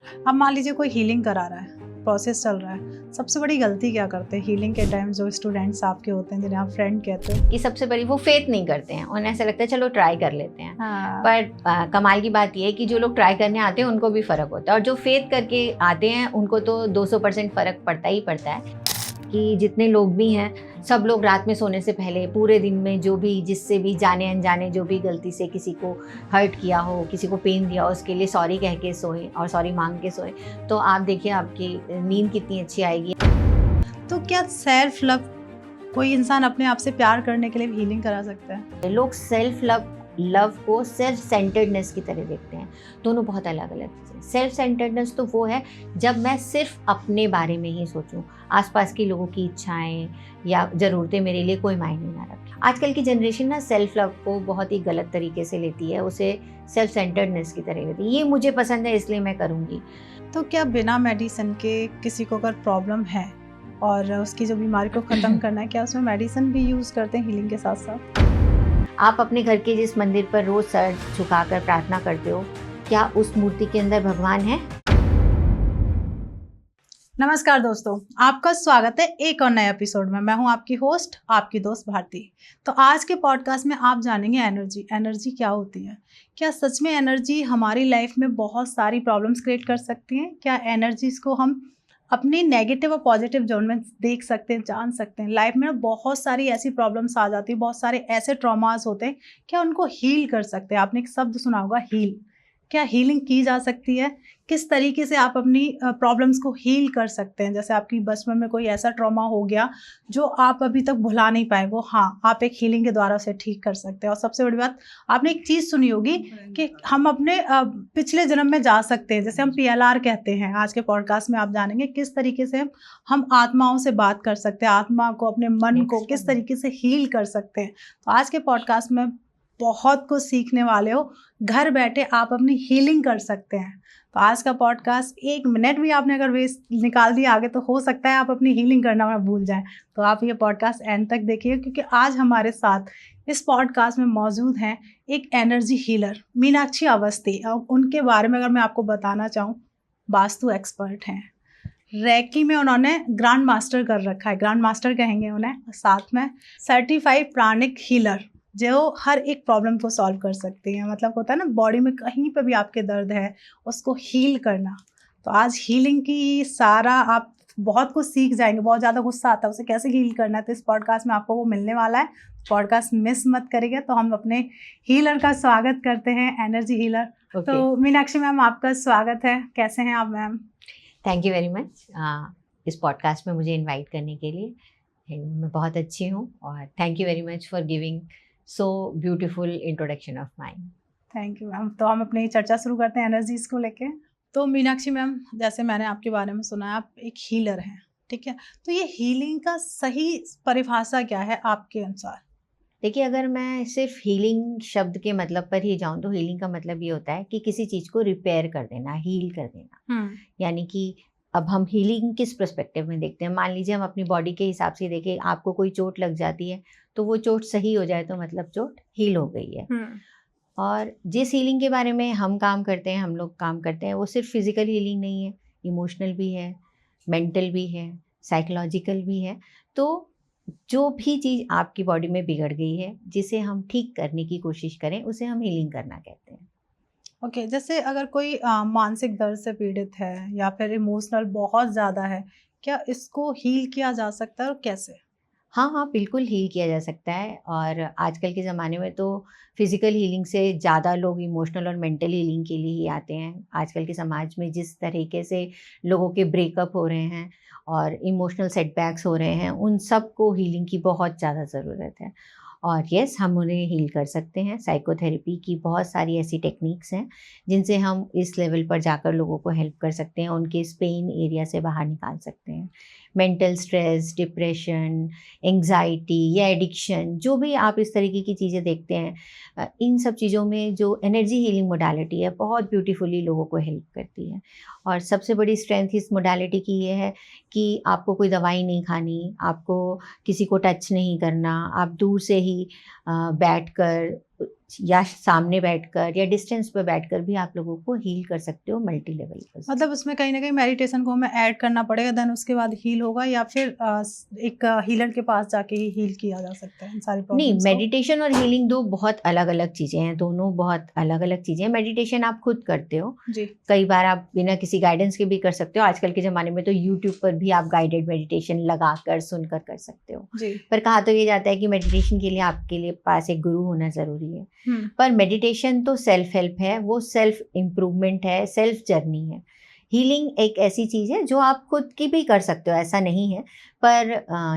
अब मान लीजिए कोई हीलिंग करा रहा है, प्रोसेस चल रहा है, सबसे बड़ी गलती क्या करते हैं हीलिंग के टाइम जो स्टूडेंट्स आपके होते हैं जिन्हें आप फ्रेंड कहते हो? कि सबसे बड़ी वो फेथ नहीं करते हैं, उन्हें ऐसा लगता है चलो ट्राई कर लेते हैं। हाँ। पर कमाल की बात यह है कि जो लोग ट्राई करने आते हैं उनको भी फ़र्क होता है, और जो फेथ करके आते हैं उनको तो 200% फ़र्क पड़ता ही पड़ता है। कि जितने लोग भी हैं, सब लोग रात में सोने से पहले पूरे दिन में जो भी जिससे भी जाने अनजाने जो भी गलती से किसी को हर्ट किया हो, किसी को पेन दिया हो, उसके लिए सॉरी कह के सोए और सॉरी मांग के सोए, तो आप देखिए आपकी नींद कितनी अच्छी आएगी। तो क्या सेल्फ लव कोई इंसान अपने आप से प्यार करने के लिए हीलिंग करा सकता है? लोग सेल्फ लव को सेल्फ सेंटर्डनेस की तरह देखते हैं। दोनों बहुत अलग अलग चीज़ें। सेल्फ सेंटर्डनेस तो वो है जब मैं सिर्फ अपने बारे में ही सोचूं, आसपास के लोगों की इच्छाएं या ज़रूरतें मेरे लिए कोई मायने ना रखें। आजकल की जनरेशन ना सेल्फ लव को बहुत ही गलत तरीके से लेती है, उसे सेल्फ सेंटर्डनेस की तरह लेती है। ये मुझे पसंद है इसलिए मैं करूँगी। तो क्या बिना मेडिसिन के किसी को अगर प्रॉब्लम है और उसकी जो बीमारी को ख़त्म करना है, क्या उसमें मेडिसिन भी यूज़ करते हैं हीलिंग के साथ साथ? आप अपने घर के जिस मंदिर पर रोज़ सर झुकाकर प्रार्थना करते हो, क्या उस मूर्ति के अंदर भगवान है? नमस्कार दोस्तों, आपका स्वागत है एक और नए एपिसोड में। मैं हूं आपकी होस्ट, आपकी दोस्त भारती। तो आज के पॉडकास्ट में आप जानेंगे एनर्जी क्या होती है। क्या सच में एनर्जी हमारी लाइफ में बहुत सारी प्रॉब्लम्स क्रिएट कर सकती हैं? क्या एनर्जीज को हम अपनी नेगेटिव और पॉजिटिव जोन में देख सकते हैं, जान सकते हैं? लाइफ में बहुत सारी ऐसी प्रॉब्लम्स आ जाती हैं, बहुत सारे ऐसे ट्रॉमास होते हैं, क्या उनको हील कर सकते हैं? आपने एक शब्द सुना होगा, हील। क्या हीलिंग की जा सकती है? किस तरीके से आप अपनी प्रॉब्लम्स को हील कर सकते हैं? जैसे आपकी बचपन में कोई ऐसा ट्रॉमा हो गया जो आप अभी तक भुला नहीं पाए, वो हाँ, आप एक हीलिंग के द्वारा उसे ठीक कर सकते हैं। और सबसे बड़ी बात, आपने एक चीज़ सुनी होगी कि हम अपने पिछले जन्म में जा सकते हैं, जैसे हम पीएलआर कहते हैं। आज के पॉडकास्ट में आप जानेंगे किस तरीके से हम आत्माओं से बात कर सकते हैं, आत्मा को, अपने मन को किस तरीके से हील कर सकते हैं। तो आज के पॉडकास्ट में बहुत कुछ सीखने वाले हो। घर बैठे आप अपनी हीलिंग कर सकते हैं। तो आज का पॉडकास्ट 1 मिनट भी आपने अगर वेस्ट निकाल दिया आगे, तो हो सकता है आप अपनी हीलिंग करना ना भूल जाएं। तो आप ये पॉडकास्ट एंड तक देखिए, क्योंकि आज हमारे साथ इस पॉडकास्ट में मौजूद हैं एक एनर्जी हीलर मीनाक्षी अवस्थी। अब उनके बारे में अगर मैं आपको बताना चाहूँ, वास्तु एक्सपर्ट हैं, रैकी में उन्होंने ग्रैंड मास्टर कर रखा है, ग्रैंड मास्टर कहेंगे उन्हें, साथ में सर्टिफाइड प्राणिक हीलर जो हर एक प्रॉब्लम को सॉल्व कर सकती हैं। मतलब होता है ना, बॉडी में कहीं पे भी आपके दर्द है उसको हील करना। तो आज हीलिंग की सारा आप बहुत कुछ सीख जाएंगे। बहुत ज़्यादा गुस्सा आता है, उसे कैसे हील करना है, तो इस पॉडकास्ट में आपको वो मिलने वाला है। पॉडकास्ट मिस मत करिएगा। तो हम अपने हीलर का स्वागत करते हैं, एनर्जी हीलर। तो मीनाक्षी मैम, आपका स्वागत है। कैसे हैं आप ma'am? Thank you very much इस पॉडकास्ट में मुझे इनवाइट करने के लिए। मैं बहुत अच्छी हूँ और thank you very much for giving so beautiful introduction of mind. Thank you ma'am. तो हम अपनी चर्चा शुरू करते हैं एनर्जीज को लेके। तो मीनाक्षी मैम, जैसे मैंने आपके बारे में सुना है आप एक हीलर हैं, ठीक है? तो ये हीलिंग का सही परिभाषा क्या है आपके अनुसार? देखिए, अगर मैं सिर्फ हीलिंग शब्द के मतलब पर ही जाऊं तो हीलिंग का मतलब ये होता है कि किसी चीज़ को रिपेयर कर देना, हील कर देना। यानी कि अब हम हीलिंग किस पर्सपेक्टिव में देखते हैं। मान लीजिए हम अपनी बॉडी के हिसाब से देखें, आपको कोई चोट लग जाती है तो वो चोट सही हो जाए तो मतलब चोट हील हो गई है। और जिस हीलिंग के बारे में हम काम करते हैं, हम लोग काम करते हैं, वो सिर्फ फिजिकल हीलिंग नहीं है, इमोशनल भी है, मेंटल भी है, साइकोलॉजिकल भी है। तो जो भी चीज़ आपकी बॉडी में बिगड़ गई है, जिसे हम ठीक करने की कोशिश करें, उसे हम हीलिंग करना कहते हैं। ओके, जैसे अगर कोई मानसिक दर्द से पीड़ित है या फिर इमोशनल बहुत ज़्यादा है, क्या इसको हील किया जा सकता है और कैसे? हाँ, हाँ, बिल्कुल हील किया जा सकता है। और आजकल के ज़माने में तो फिज़िकल हीलिंग से ज़्यादा लोग इमोशनल और मेंटल हीलिंग के लिए ही आते हैं। आजकल के समाज में जिस तरीके से लोगों के ब्रेकअप हो रहे हैं और इमोशनल सेटबैक्स हो रहे हैं, उन सब को हीलिंग की बहुत ज़्यादा ज़रूरत है। और येस, हम उन्हें हील कर सकते हैं। साइकोथेरेपी की बहुत सारी ऐसी टेक्निक्स हैं, जिनसे हम इस लेवल पर जाकर लोगों को हेल्प कर सकते हैं, उनके इस पेन एरिया से बाहर निकाल सकते हैं। मेंटल स्ट्रेस, डिप्रेशन, एंग्जाइटी या एडिक्शन, जो भी आप इस तरीके की चीज़ें देखते हैं, इन सब चीज़ों में जो एनर्जी हीलिंग मोडालिटी है, बहुत ब्यूटीफुली लोगों को हेल्प करती है। और सबसे बड़ी स्ट्रेंथ इस मोडालिटी की ये है कि आपको कोई दवाई नहीं खानी, आपको किसी को टच नहीं करना, आप दूर से ही बैठकर या सामने बैठकर या डिस्टेंस पे बैठकर भी आप लोगों को हील कर सकते हो मल्टी लेवल पर। मतलब उसमें कहीं ना कहीं मेडिटेशन को हमें ऐड करना पड़ेगा, देन उसके बाद हील होगा, या फिर एक हीलर के पास जाके ही हील किया जा सकता है इन सारी नहीं, प्रॉब्लम्स को? मेडिटेशन और हीलिंग दो बहुत अलग अलग चीज़ें हैं, दोनों बहुत अलग अलग चीज़ें हैं। मेडिटेशन आप खुद करते हो, जी कई बार आप बिना किसी गाइडेंस के भी कर सकते हो। आजकल के ज़माने में तो यूट्यूब पर भी आप गाइडेड मेडिटेशन लगा कर सुनकर कर सकते हो। जी। पर कहा तो ये जाता है कि मेडिटेशन के लिए आपके लिए पास एक गुरु होना ज़रूरी है। पर मेडिटेशन तो सेल्फ हेल्प है, वो सेल्फ इम्प्रूवमेंट है, सेल्फ जर्नी है। हीलिंग एक ऐसी चीज़ है जो आप खुद की भी कर सकते हो, ऐसा नहीं है। पर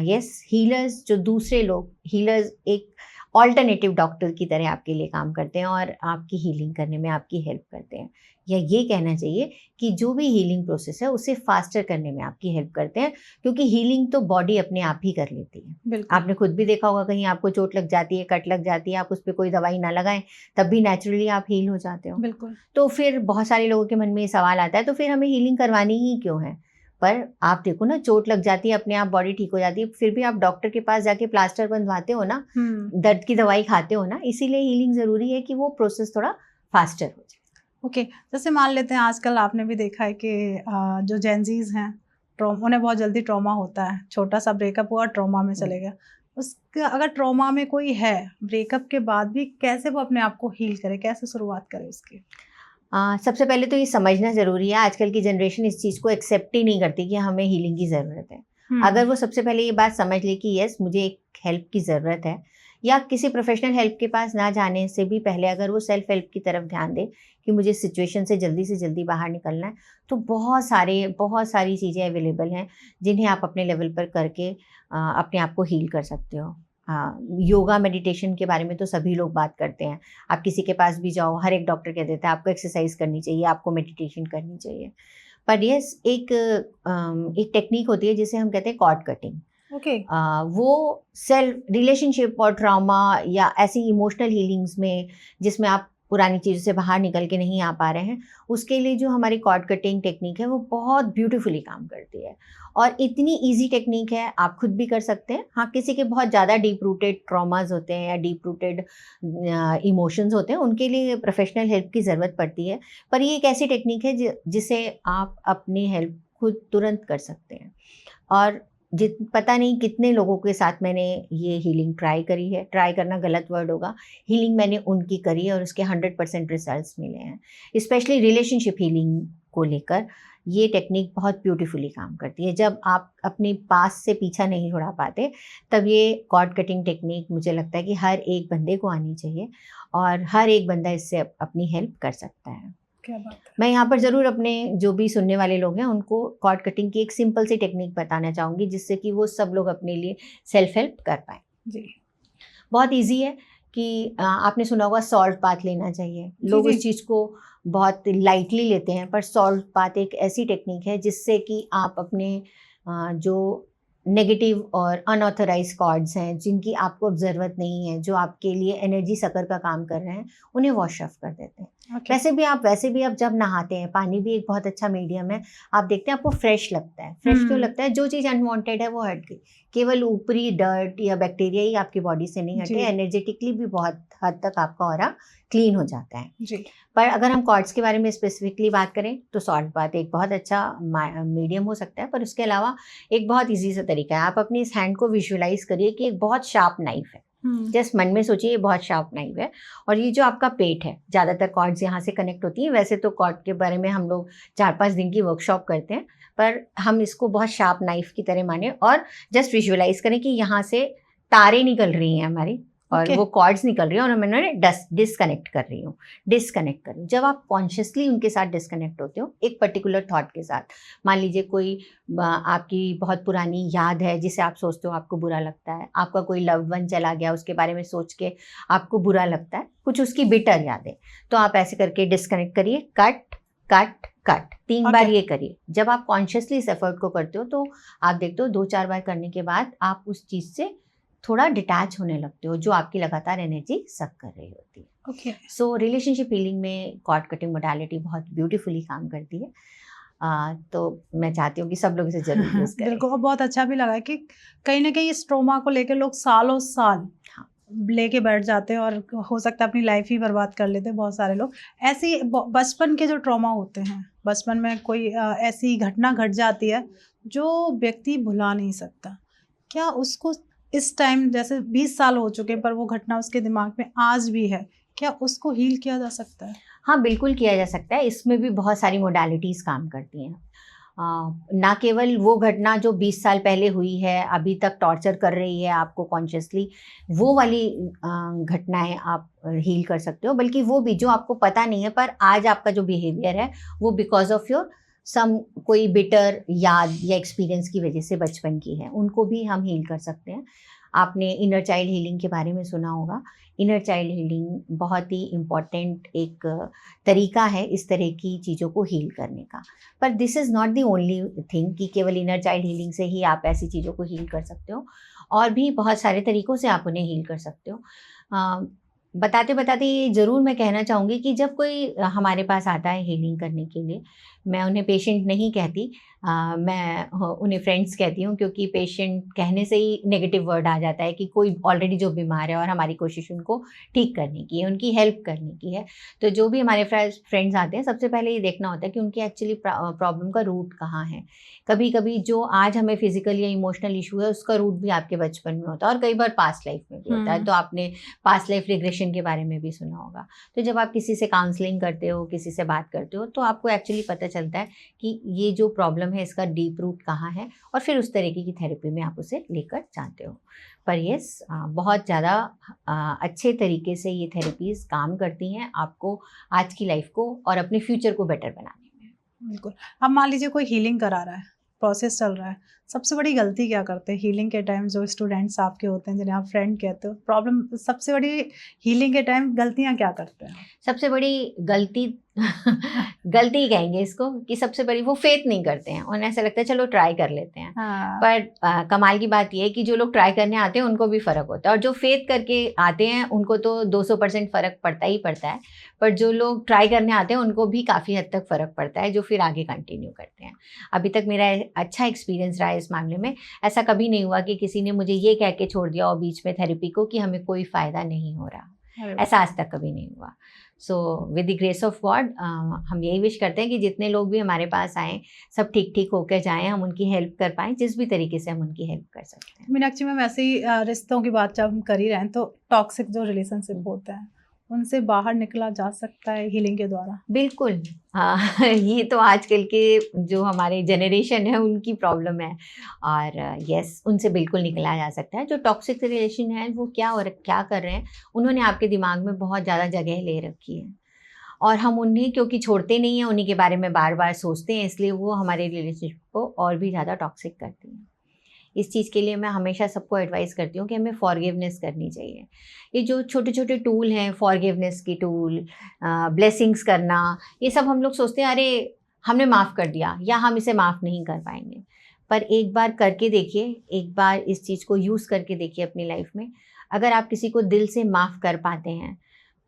यस, हीलर्स जो दूसरे लोग, हीलर्स एक ऑल्टरनेटिव डॉक्टर की तरह आपके लिए काम करते हैं और आपकी हीलिंग करने में आपकी हेल्प करते हैं। या ये कहना चाहिए कि जो भी हीलिंग प्रोसेस है उसे फास्टर करने में आपकी हेल्प करते हैं, क्योंकि हीलिंग तो बॉडी अपने आप ही कर लेती है। बिल्कुल। आपने खुद भी देखा होगा, कहीं आपको चोट लग जाती है, कट लग जाती है, आप उस पर कोई दवाई ना लगाएं तब भी नेचुरली आप हील हो जाते हो। बिल्कुल। तो फिर बहुत सारे लोगों के मन में ये सवाल आता है, तो फिर हमें हीलिंग करवानी ही क्यों है? पर आप देखो ना, चोट लग जाती है, अपने आप बॉडी ठीक हो जाती है, फिर भी आप डॉक्टर के पास जाके प्लास्टर बंधवाते हो ना, दर्द की दवाई खाते हो ना, इसीलिए हीलिंग ज़रूरी है कि वो प्रोसेस थोड़ा फास्टर हो जाए। ओके, जैसे मान लेते हैं आजकल आपने भी देखा है कि जो जेंजीज हैं, उन्हें बहुत जल्दी ट्रॉमा होता है, छोटा सा ब्रेकअप हुआ, ट्रॉमा में चले गया। उसका अगर ट्रॉमा में कोई है, ब्रेकअप के बाद भी कैसे वो अपने आप को हील करे, कैसे शुरुआत करे उसकी? सबसे पहले तो ये समझना ज़रूरी है, आजकल की जनरेशन इस चीज़ को एक्सेप्ट ही नहीं करती कि हमें हीलिंग की ज़रूरत है। अगर वो सबसे पहले ये बात समझ ले कि यस, मुझे एक हेल्प की ज़रूरत है, या किसी प्रोफेशनल हेल्प के पास ना जाने से भी पहले अगर वो सेल्फ हेल्प की तरफ ध्यान दे कि मुझे सिचुएशन से जल्दी बाहर निकलना है, तो बहुत सारी चीज़ें अवेलेबल हैं जिन्हें आप अपने लेवल पर करके अपने आप को हील कर सकते हो। योगा मेडिटेशन के बारे में तो सभी लोग बात करते हैं, आप किसी के पास भी जाओ, हर एक डॉक्टर कह देता है आपको एक्सरसाइज करनी चाहिए, आपको मेडिटेशन करनी चाहिए। पर यस, एक टेक्निक होती है जिसे हम कहते हैं कॉर्ड कटिंग। ओके। वो सेल्फ रिलेशनशिप और ट्रॉमा या ऐसी इमोशनल हीलिंग्स में जिसमें आप पुरानी चीज़ों से बाहर निकल के नहीं आ पा रहे हैं, उसके लिए जो हमारी कॉर्ड कटिंग टेक्निक है वो बहुत ब्यूटीफुली काम करती है और इतनी इजी टेक्निक है, आप खुद भी कर सकते हैं। हाँ, किसी के बहुत ज़्यादा डीप रूटेड ट्रॉमाज होते हैं या डीप रूटेड इमोशंस होते हैं, उनके लिए प्रोफेशनल हेल्प की ज़रूरत पड़ती है। पर ये एक ऐसी टेक्निक है जिसे आप अपनी हेल्प खुद तुरंत कर सकते हैं। और पता नहीं कितने लोगों के साथ मैंने ये हीलिंग ट्राई करी है, ट्राई करना गलत वर्ड होगा, हीलिंग मैंने उनकी करी है और उसके 100% रिजल्ट्स मिले हैं। स्पेशली रिलेशनशिप हीलिंग को लेकर ये टेक्निक बहुत ब्यूटीफुली काम करती है। जब आप अपने पास से पीछा नहीं छुड़ा पाते, तब ये कॉर्ड कटिंग टेक्निक मुझे लगता है कि हर एक बंदे को आनी चाहिए और हर एक बंदा इससे अपनी हेल्प कर सकता है। क्या बात है। मैं यहाँ पर ज़रूर अपने जो भी सुनने वाले लोग हैं उनको कॉर्ड कटिंग की एक सिंपल सी टेक्निक बताना चाहूँगी, जिससे कि वो सब लोग अपने लिए सेल्फ हेल्प कर पाएँ। जी बहुत ईज़ी है कि आपने सुना होगा सॉल्ट बाथ लेना चाहिए। लोग जी। इस चीज़ को बहुत लाइटली लेते हैं, पर सॉल्ट बाथ एक ऐसी टेक्निक है जिससे कि आप अपने जो नेगेटिव और अनऑथराइज्ड कॉर्ड्स हैं, जिनकी आपको अब ज़रूरत नहीं है, जो आपके लिए एनर्जी सकर का काम कर रहे हैं, उन्हें वॉश ऑफ कर देते हैं। ओके। वैसे भी आप जब नहाते हैं, पानी भी एक बहुत अच्छा मीडियम है, आप देखते हैं आपको फ्रेश लगता है। फ्रेश क्यों लगता है? जो चीज़ अनवांटेड है वो हट गई। केवल ऊपरी डर्ट या बैक्टीरिया ही आपकी बॉडी से नहीं हटे, जी एनर्जेटिकली भी बहुत हद तक आपका ऑरा क्लीन हो जाता है। जी। पर अगर हम कॉर्ड्स के बारे में स्पेसिफिकली बात करें तो सॉल्ट बाथ एक बहुत अच्छा मीडियम हो सकता है। पर उसके अलावा एक बहुत ईजी सा तरीका है, आप अपनी इस हैंड को विजुअलाइज करिए कि एक बहुत शार्प नाइफ है। जस्ट मन में सोचिए ये बहुत शार्प नाइफ है और ये जो आपका पेट है, ज़्यादातर कॉर्ड्स यहाँ से कनेक्ट होती हैं। वैसे तो कॉर्ड के बारे में हम लोग 4-5 दिन की वर्कशॉप करते हैं, पर हम इसको बहुत शार्प नाइफ की तरह माने और जस्ट विजुअलाइज करें कि यहाँ से तारें निकल रही हैं हमारी और Okay. वो कॉर्ड्स निकल रही हैं और मैं डिस्कनेक्ट कर रही हूँ। जब आप कॉन्शियसली उनके साथ डिस्कनेक्ट होते हो एक पर्टिकुलर थॉट के साथ, मान लीजिए कोई आपकी बहुत पुरानी याद है जिसे आप सोचते हो आपको बुरा लगता है, आपका कोई लव्ड वन चला गया उसके बारे में सोच के आपको बुरा लगता है, कुछ उसकी बिटर यादें, तो आप ऐसे करके डिस्कनेक्ट करिए, कट कट कट 3 बार ये करिए। जब आप कॉन्शियसली इस एफर्ट को करते हो तो आप देखते हो 2-4 बार करने के बाद आप उस चीज़ से थोड़ा डिटैच होने लगते हो जो आपकी लगातार एनर्जी सक कर रही होती है। ओके। सो रिलेशनशिप हीलिंग में कॉर्ड कटिंग मोडालिटी बहुत ब्यूटीफुली काम करती है। तो मैं चाहती हूँ कि सब लोग इसे जरूर यूज़ करें। बिल्कुल, और बहुत अच्छा भी लगा कि कहीं ना कहीं इस ट्रॉमा को लेकर लोग सालों साल लेके बैठ जाते हैं और हो सकता है अपनी लाइफ ही बर्बाद कर लेते हैं बहुत सारे लोग। ऐसी बचपन के जो ट्रॉमा होते हैं, बचपन में कोई ऐसी घटना घट जाती है जो व्यक्ति भुला नहीं सकता, क्या उसको इस टाइम जैसे 20 साल हो चुके पर वो घटना उसके दिमाग में आज भी है, क्या उसको हील किया जा सकता है? हाँ, बिल्कुल किया जा सकता है। इसमें भी बहुत सारी मोडालिटीज़ काम करती हैं। ना केवल वो घटना जो 20 साल पहले हुई है, अभी तक टॉर्चर कर रही है आपको कॉन्शियसली, वो वाली घटनाएँ आप हील कर सकते हो, बल्कि वो भी जो आपको पता नहीं है पर आज आपका जो बिहेवियर है, वो बिकॉज़ ऑफ योर सम कोई बिटर याद या एक्सपीरियंस की वजह से बचपन की है, उनको भी हम हील कर सकते हैं। आपने इनर चाइल्ड हीलिंग के बारे में सुना होगा। इनर चाइल्ड हीलिंग बहुत ही इम्पॉर्टेंट एक तरीका है इस तरह की चीज़ों को हील करने का। पर this is not the only thing कि केवल इनर चाइल्ड हीलिंग से ही आप ऐसी चीज़ों को हील कर सकते हो, और भी बहुत सारे तरीक़ों से आप उन्हें हील कर सकते हो। बताते-बताते ये ज़रूर मैं कहना चाहूँगी कि जब कोई हमारे पास आता है हीलिंग करने के लिए, मैं उन्हें पेशेंट नहीं कहती, मैं उन्हें फ्रेंड्स कहती हूँ, क्योंकि पेशेंट कहने से ही नेगेटिव वर्ड आ जाता है कि कोई ऑलरेडी जो बीमार है और हमारी कोशिश उनको ठीक करने की है, उनकी हेल्प करने की है। तो जो भी हमारे फ्रेंड्स आते हैं, सबसे पहले ये देखना होता है कि उनकी एक्चुअली प्रॉब्लम का रूट कहाँ है। कभी-कभी जो आज हमें फिज़िकल या इमोशनल इश्यू है, उसका रूट भी आपके बचपन में होता है और कई बार पास्ट लाइफ में भी होता है। तो आपने पास्ट लाइफ रिग्रेशन के बारे में भी सुना होगा। तो जब आप किसी से काउंसलिंग करते हो, किसी से बात करते हो, तो आपको एक्चुअली पता चलता है कि ये जो प्रॉब्लम है इसका डीप रूट कहाँ है, और फिर उस तरीके की थेरेपी में आप उसे लेकर जाते हो। पर यस, बहुत ज़्यादा अच्छे तरीके से ये थेरेपीज़ काम करती हैं आपको आज की लाइफ को और अपने फ्यूचर को बेटर बनाने में। बिल्कुल। अब मान लीजिए कोई हीलिंग करा रहा है, प्रोसेस चल रहा है, सबसे बड़ी गलती क्या करते हैं हीलिंग के टाइम? जो स्टूडेंट्स आपके होते हैं जिन्हें आप फ्रेंड कहते हो, प्रॉब्लम सबसे बड़ी हीलिंग के टाइम गलतियाँ क्या करते हैं? सबसे बड़ी गलती गलती ही कहेंगे इसको, कि सबसे बड़ी वो फेथ नहीं करते हैं। उन्हें ऐसा लगता है चलो ट्राई कर लेते हैं। हाँ। पर कमाल की बात ये है कि जो लोग ट्राई करने आते हैं उनको भी फ़र्क होता है, और जो फेथ करके आते हैं उनको तो 200% फ़र्क पड़ता ही पड़ता है। पर जो लोग ट्राई करने आते हैं उनको भी काफ़ी हद तक फ़र्क पड़ता है, जो फिर आगे कंटिन्यू करते हैं। अभी तक मेरा अच्छा एक्सपीरियंस रहा है इस मामले में। ऐसा कभी नहीं हुआ कि किसी ने मुझे ये कह के छोड़ दिया हो बीच में थेरेपी को कि हमें कोई फ़ायदा नहीं हो रहा। अरे ऐसा आज तक कभी नहीं हुआ। So with the grace of God हम यही विश करते हैं कि जितने लोग भी हमारे पास आएँ, सब ठीक-ठीक होकर जाएँ, हम उनकी हेल्प कर पाएँ, जिस भी तरीके से हम उनकी हेल्प कर सकते हैं। मीनाक्षी मैम, ऐसे ही रिश्तों की बात जब हम कर ही रहे हैं, तो टॉक्सिक जो रिलेशनशिप होते हैं उनसे बाहर निकला जा सकता है हीलिंग के द्वारा? बिल्कुल। हाँ, ये तो आजकल के जो हमारे जनरेशन है उनकी प्रॉब्लम है, और यस, उनसे बिल्कुल निकला जा सकता है। जो टॉक्सिक रिलेशन है वो क्या कर रहे हैं, उन्होंने आपके दिमाग में बहुत ज़्यादा जगह ले रखी है, और हम उन्हें क्योंकि छोड़ते नहीं हैं, उन्हीं के बारे में बार-बार सोचते हैं, इसलिए वो हमारे रिलेशनशिप को और भी ज़्यादा टॉक्सिक करती हैं। इस चीज़ के लिए मैं हमेशा सबको एडवाइस करती हूँ कि हमें फॉरगिवनेस करनी चाहिए। ये जो छोटे-छोटे टूल हैं, फॉरगिवनेस की टूल, ब्लेसिंग्स करना, ये सब हम लोग सोचते हैं अरे हमने माफ़ कर दिया या हम इसे माफ़ नहीं कर पाएँगे। पर एक बार करके देखिए, एक बार इस चीज़ को यूज़ करके देखिए अपनी लाइफ़ में। अगर आप किसी को दिल से माफ़ कर पाते हैं,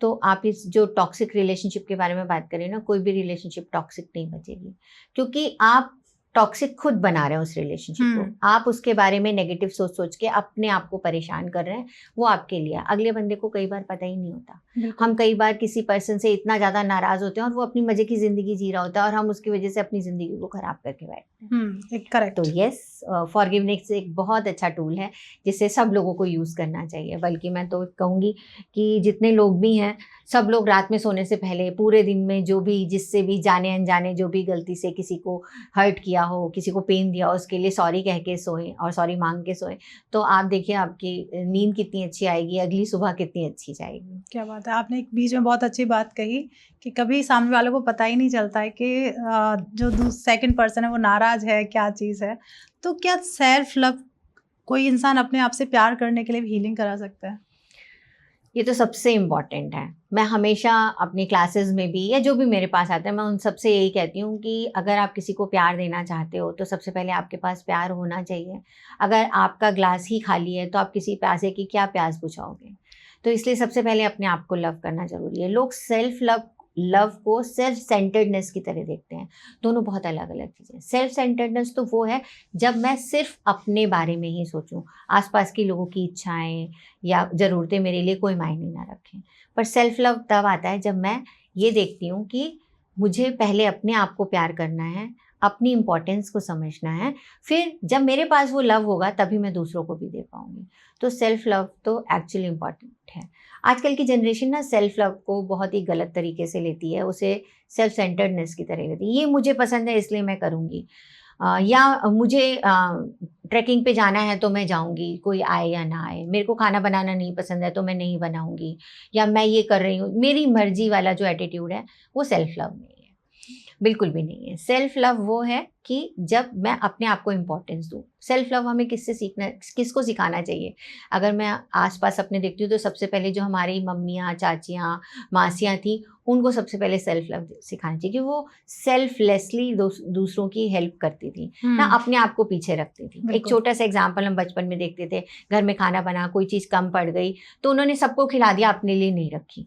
तो आप इस जो टॉक्सिक रिलेशनशिप के बारे में बात करें ना, कोई भी रिलेशनशिप टॉक्सिक नहीं बचेगी, क्योंकि आप टॉक्सिक खुद बना रहे हैं उस रिलेशनशिप को। आप उसके बारे में नेगेटिव सोच-सोच के अपने आप को परेशान कर रहे हैं, वो आपके लिए है। अगले बंदे को कई बार पता ही नहीं होता। हम कई बार किसी पर्सन से इतना ज़्यादा नाराज़ होते हैं और वो अपनी मज़े की ज़िंदगी जी रहा होता है, और हम उसकी वजह से अपनी ज़िंदगी को ख़राब करके बैठते हैं। करेक्ट। तो येस, फॉरगिवनेस एक बहुत अच्छा टूल है, जिसे सब लोगों को यूज़ करना चाहिए। बल्कि मैं तो कहूँगी कि जितने लोग भी हैं, सब लोग रात में सोने से पहले पूरे दिन में जो भी, जिससे भी जाने-अनजाने जो भी गलती से किसी को हर्ट किया हो, किसी को पेन दिया हो, उसके लिए सॉरी कह के सोएं और सॉरी माँग के सोएं। तो आप देखिए आपकी नींद कितनी अच्छी आएगी, अगली सुबह कितनी अच्छी जाएगी। क्या बात है! आपने एक बीच में बहुत अच्छी बात कही कि कभी सामने वाले को पता ही नहीं चलता है कि जो सेकंड पर्सन है वो नाराज़ है, क्या चीज़ है। तो क्या सेल्फ लव कोई इंसान अपने आप से प्यार करने के लिए भी हीलिंग करा सकता है? ये तो सबसे इम्पॉर्टेंट है। मैं हमेशा अपनी क्लासेस में भी या जो भी मेरे पास आता है, मैं उन सबसे यही कहती हूँ कि अगर आप किसी को प्यार देना चाहते हो, तो सबसे पहले आपके पास प्यार होना चाहिए। अगर आपका ग्लास ही खाली है, तो आप किसी प्यासे की क्या प्यास बुझाओगे? तो इसलिए सबसे पहले अपने आप को लव करना ज़रूरी है। लोग सेल्फ लव लव को सेल्फ सेंटर्डनेस की तरह देखते हैं। दोनों बहुत अलग अलग चीज़ें। सेल्फ सेंटर्डनेस तो वो है जब मैं सिर्फ अपने बारे में ही सोचूं, आसपास के लोगों की इच्छाएं या ज़रूरतें मेरे लिए कोई मायने ना रखें। पर सेल्फ लव तब आता है जब मैं ये देखती हूँ कि मुझे पहले अपने आप को प्यार करना है, अपनी इम्पोर्टेंस को समझना है, फिर जब मेरे पास वो लव होगा तभी मैं दूसरों को भी दे पाऊंगी। तो सेल्फ लव तो एक्चुअली इम्पॉर्टेंट है। आजकल की जनरेशन ना सेल्फ लव को बहुत ही गलत तरीके से लेती है, उसे सेल्फ सेंटर्डनेस की तरह लेती है। ये मुझे पसंद है इसलिए मैं करूँगी, या मुझे ट्रैकिंग पे जाना है तो मैं जाऊँगी, कोई आए या ना आए। मेरे को खाना बनाना नहीं पसंद है तो मैं नहीं बनाऊँगी, या मैं ये कर रही हूँ, मेरी मर्जी वाला जो एटीट्यूड है वो सेल्फ लव नहीं है, बिल्कुल भी नहीं है। सेल्फ लव वो है कि जब मैं अपने आप को इम्पोर्टेंस दूँ। सेल्फ लव हमें किसको सिखाना चाहिए? अगर मैं आसपास अपने देखती हूँ तो सबसे पहले जो हमारी मम्मियाँ, चाचियाँ, मासियाँ थी, उनको सबसे पहले सेल्फ लव सिखाना चाहिए कि वो सेल्फलेसली दूसरों की हेल्प करती थी ना, अपने आप को पीछे रखती थी। एक छोटा सा एग्जाम्पल हम बचपन में देखते थे, घर में खाना बना, कोई चीज़ कम पड़ गई तो उन्होंने सबको खिला दिया, अपने लिए नहीं रखी।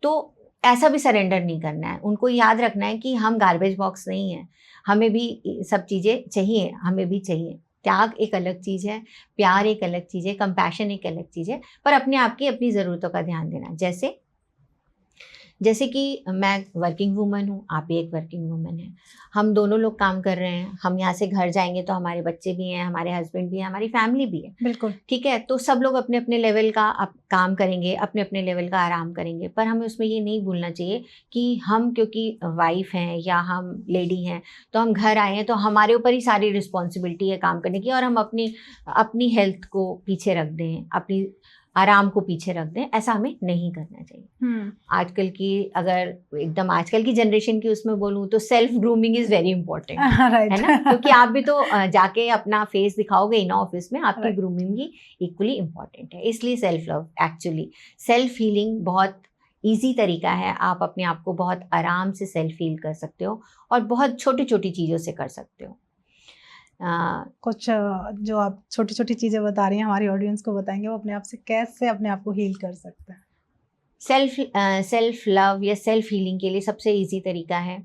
तो ऐसा भी सरेंडर नहीं करना है। उनको याद रखना है कि हम गार्बेज बॉक्स नहीं हैं, हमें भी सब चीज़ें चाहिए, हमें भी चाहिए। त्याग एक अलग चीज़ है, प्यार एक अलग चीज़ है, कंपैशन एक अलग चीज़ है, पर अपने आप की अपनी ज़रूरतों का ध्यान देना। जैसे कि मैं वर्किंग वूमन हूँ, आप भी एक वर्किंग वूमन हैं, हम दोनों लोग काम कर रहे हैं, हम यहाँ से घर जाएंगे तो हमारे बच्चे भी हैं, हमारे हस्बैंड भी हैं, हमारी फैमिली भी है, बिल्कुल ठीक है। तो सब लोग अपने अपने लेवल का काम करेंगे, अपने अपने लेवल का आराम करेंगे, पर हमें उसमें ये नहीं भूलना चाहिए कि हम क्योंकि वाइफ हैं या हम लेडी हैं तो हम घर आए हैं तो हमारे ऊपर ही सारी रिस्पॉन्सिबिलिटी है काम करने की, और हम अपनी हेल्थ को पीछे रख दें, अपनी आराम को पीछे रख दें, ऐसा हमें नहीं करना चाहिए। आजकल की जनरेशन की उसमें बोलूँ तो self grooming is very important, है ना, क्योंकि आप भी तो जाके अपना फेस दिखाओगे ही ना ऑफिस में, आपकी ग्रूमिंग भी इक्वली इंपॉर्टेंट है। इसलिए self love, actually self healing बहुत ईजी तरीका है। आप अपने आप को बहुत आराम से सेल्फ हील कर सकते हो और बहुत छोटी छोटी चीज़ों से कर सकते हो। कुछ जो आप छोटी छोटी चीज़ें बता रही हैं हमारी ऑडियंस को बताएंगे, वो अपने आप से कैसे अपने आप को हील कर सकते हैं? सेल्फ लव या सेल्फ हीलिंग के लिए सबसे इजी तरीका है,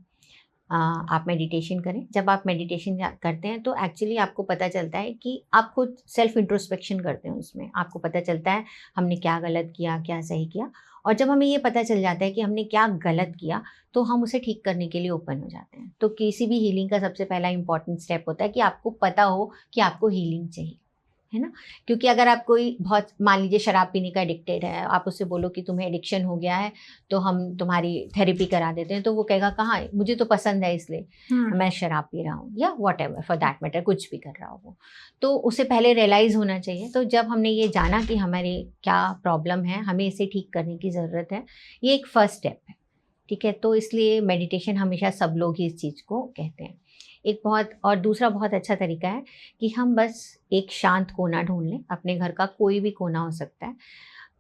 आप मेडिटेशन करें। जब आप मेडिटेशन करते हैं तो एक्चुअली आपको पता चलता है कि आप खुद सेल्फ इंट्रोस्पेक्शन करते हैं, उसमें आपको पता चलता है हमने क्या गलत किया, क्या सही किया। और जब हमें ये पता चल जाता है कि हमने क्या गलत किया तो हम उसे ठीक करने के लिए ओपन हो जाते हैं। तो किसी भी हीलिंग का सबसे पहला इंपॉर्टेंट स्टेप होता है कि आपको पता हो कि आपको हीलिंग चाहिए, है ना। क्योंकि अगर आप कोई बहुत, मान लीजिए शराब पीने का एडिक्टेड है, आप उससे बोलो कि तुम्हें एडिक्शन हो गया है तो हम तुम्हारी थेरेपी करा देते हैं, तो वो कहेगा कहाँ, मुझे तो पसंद है इसलिए मैं शराब पी रहा हूँ, या what ever for that matter, कुछ भी कर रहा हो वो। तो उसे पहले रियलाइज़ होना चाहिए। तो जब हमने ये जाना कि हमारे क्या प्रॉब्लम है, हमें इसे ठीक करने की ज़रूरत है, ये एक फर्स्ट स्टेप है, ठीक है। तो इसलिए मेडिटेशन हमेशा सब लोग ही इस चीज़ को कहते हैं। दूसरा बहुत अच्छा तरीका है कि हम बस एक शांत कोना ढूंढ लें। अपने घर का कोई भी कोना हो सकता है,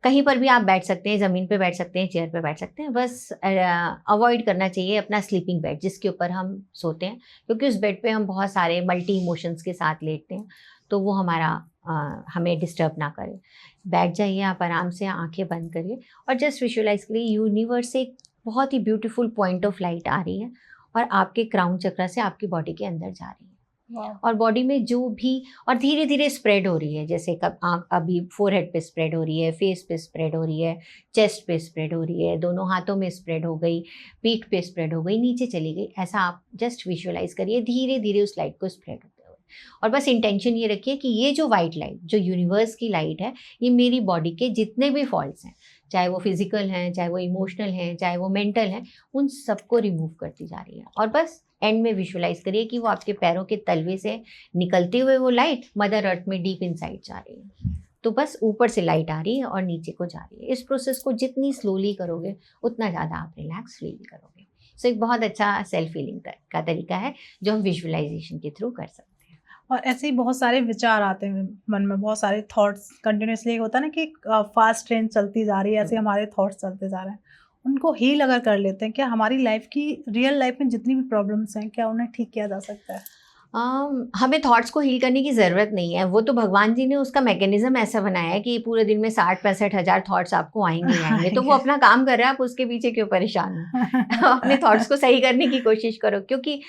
कहीं पर भी आप बैठ सकते हैं, ज़मीन पे बैठ सकते हैं, चेयर पे बैठ सकते हैं। बस अवॉइड करना चाहिए अपना स्लीपिंग बेड, जिसके ऊपर हम सोते हैं, क्योंकि उस बेड पे हम बहुत सारे मल्टी इमोशंस के साथ लेटते हैं, तो वो हमें डिस्टर्ब ना करे। बैठ जाइए आप आराम से, आंखें बंद करिए और जस्ट विजुअलाइज करिए यूनिवर्स से एक बहुत ही ब्यूटीफुल पॉइंट ऑफ लाइट आ रही है और आपके क्राउन चक्र से आपकी बॉडी के अंदर जा रही है। और बॉडी में जो भी, और धीरे धीरे स्प्रेड हो रही है, जैसे अभी फोरहेड पे स्प्रेड हो रही है, फेस पे स्प्रेड हो रही है, चेस्ट पे स्प्रेड हो रही है, दोनों हाथों में स्प्रेड हो गई, पीठ पे स्प्रेड हो गई, नीचे चली गई। ऐसा आप जस्ट विजुअलाइज करिए धीरे धीरे उस लाइट को स्प्रेड होते हुए। और बस इंटेंशन ये रखिए कि ये जो वाइट लाइट, जो यूनिवर्स की लाइट है, ये मेरी बॉडी के जितने भी फॉल्ट्स हैं, चाहे वो फिजिकल हैं, चाहे वो इमोशनल हैं, चाहे वो मेंटल हैं, उन सबको रिमूव करती जा रही है। और बस एंड में विजुअलाइज करिए कि वो आपके पैरों के तलवे से निकलते हुए वो लाइट मदर अर्थ में डीप इनसाइड जा रही है। तो बस ऊपर से लाइट आ रही है और नीचे को जा रही है। इस प्रोसेस को जितनी स्लोली करोगे उतना ज़्यादा आप रिलैक्स फील करोगे। सो एक बहुत अच्छा सेल्फ हीलिंग का तरीका है जो हम विजुअलाइजेशन के थ्रू कर सकते हैं। और ऐसे ही बहुत सारे विचार आते हैं मन में, बहुत सारे थॉट्स कंटिन्यूसली होता है ना कि फास्ट ट्रेन चलती जा रही है, ऐसे हमारे थॉट्स चलते जा रहे हैं। उनको हील अगर कर लेते हैं, क्या हमारी लाइफ की, रियल लाइफ में जितनी भी प्रॉब्लम्स हैं, क्या उन्हें ठीक किया जा सकता है? हमें थॉट्स को हील करने की ज़रूरत नहीं है। वो तो भगवान जी ने उसका मैकेनिज़्म ऐसा बनाया है कि पूरे दिन में 60-65 हज़ार थॉट्स आपको आएँगे ही आएँगे। तो वो आएँगे। अपना काम कर रहा है, आप उसके पीछे क्यों परेशान हो? अपने थॉट्स को सही करने की कोशिश करो, क्योंकि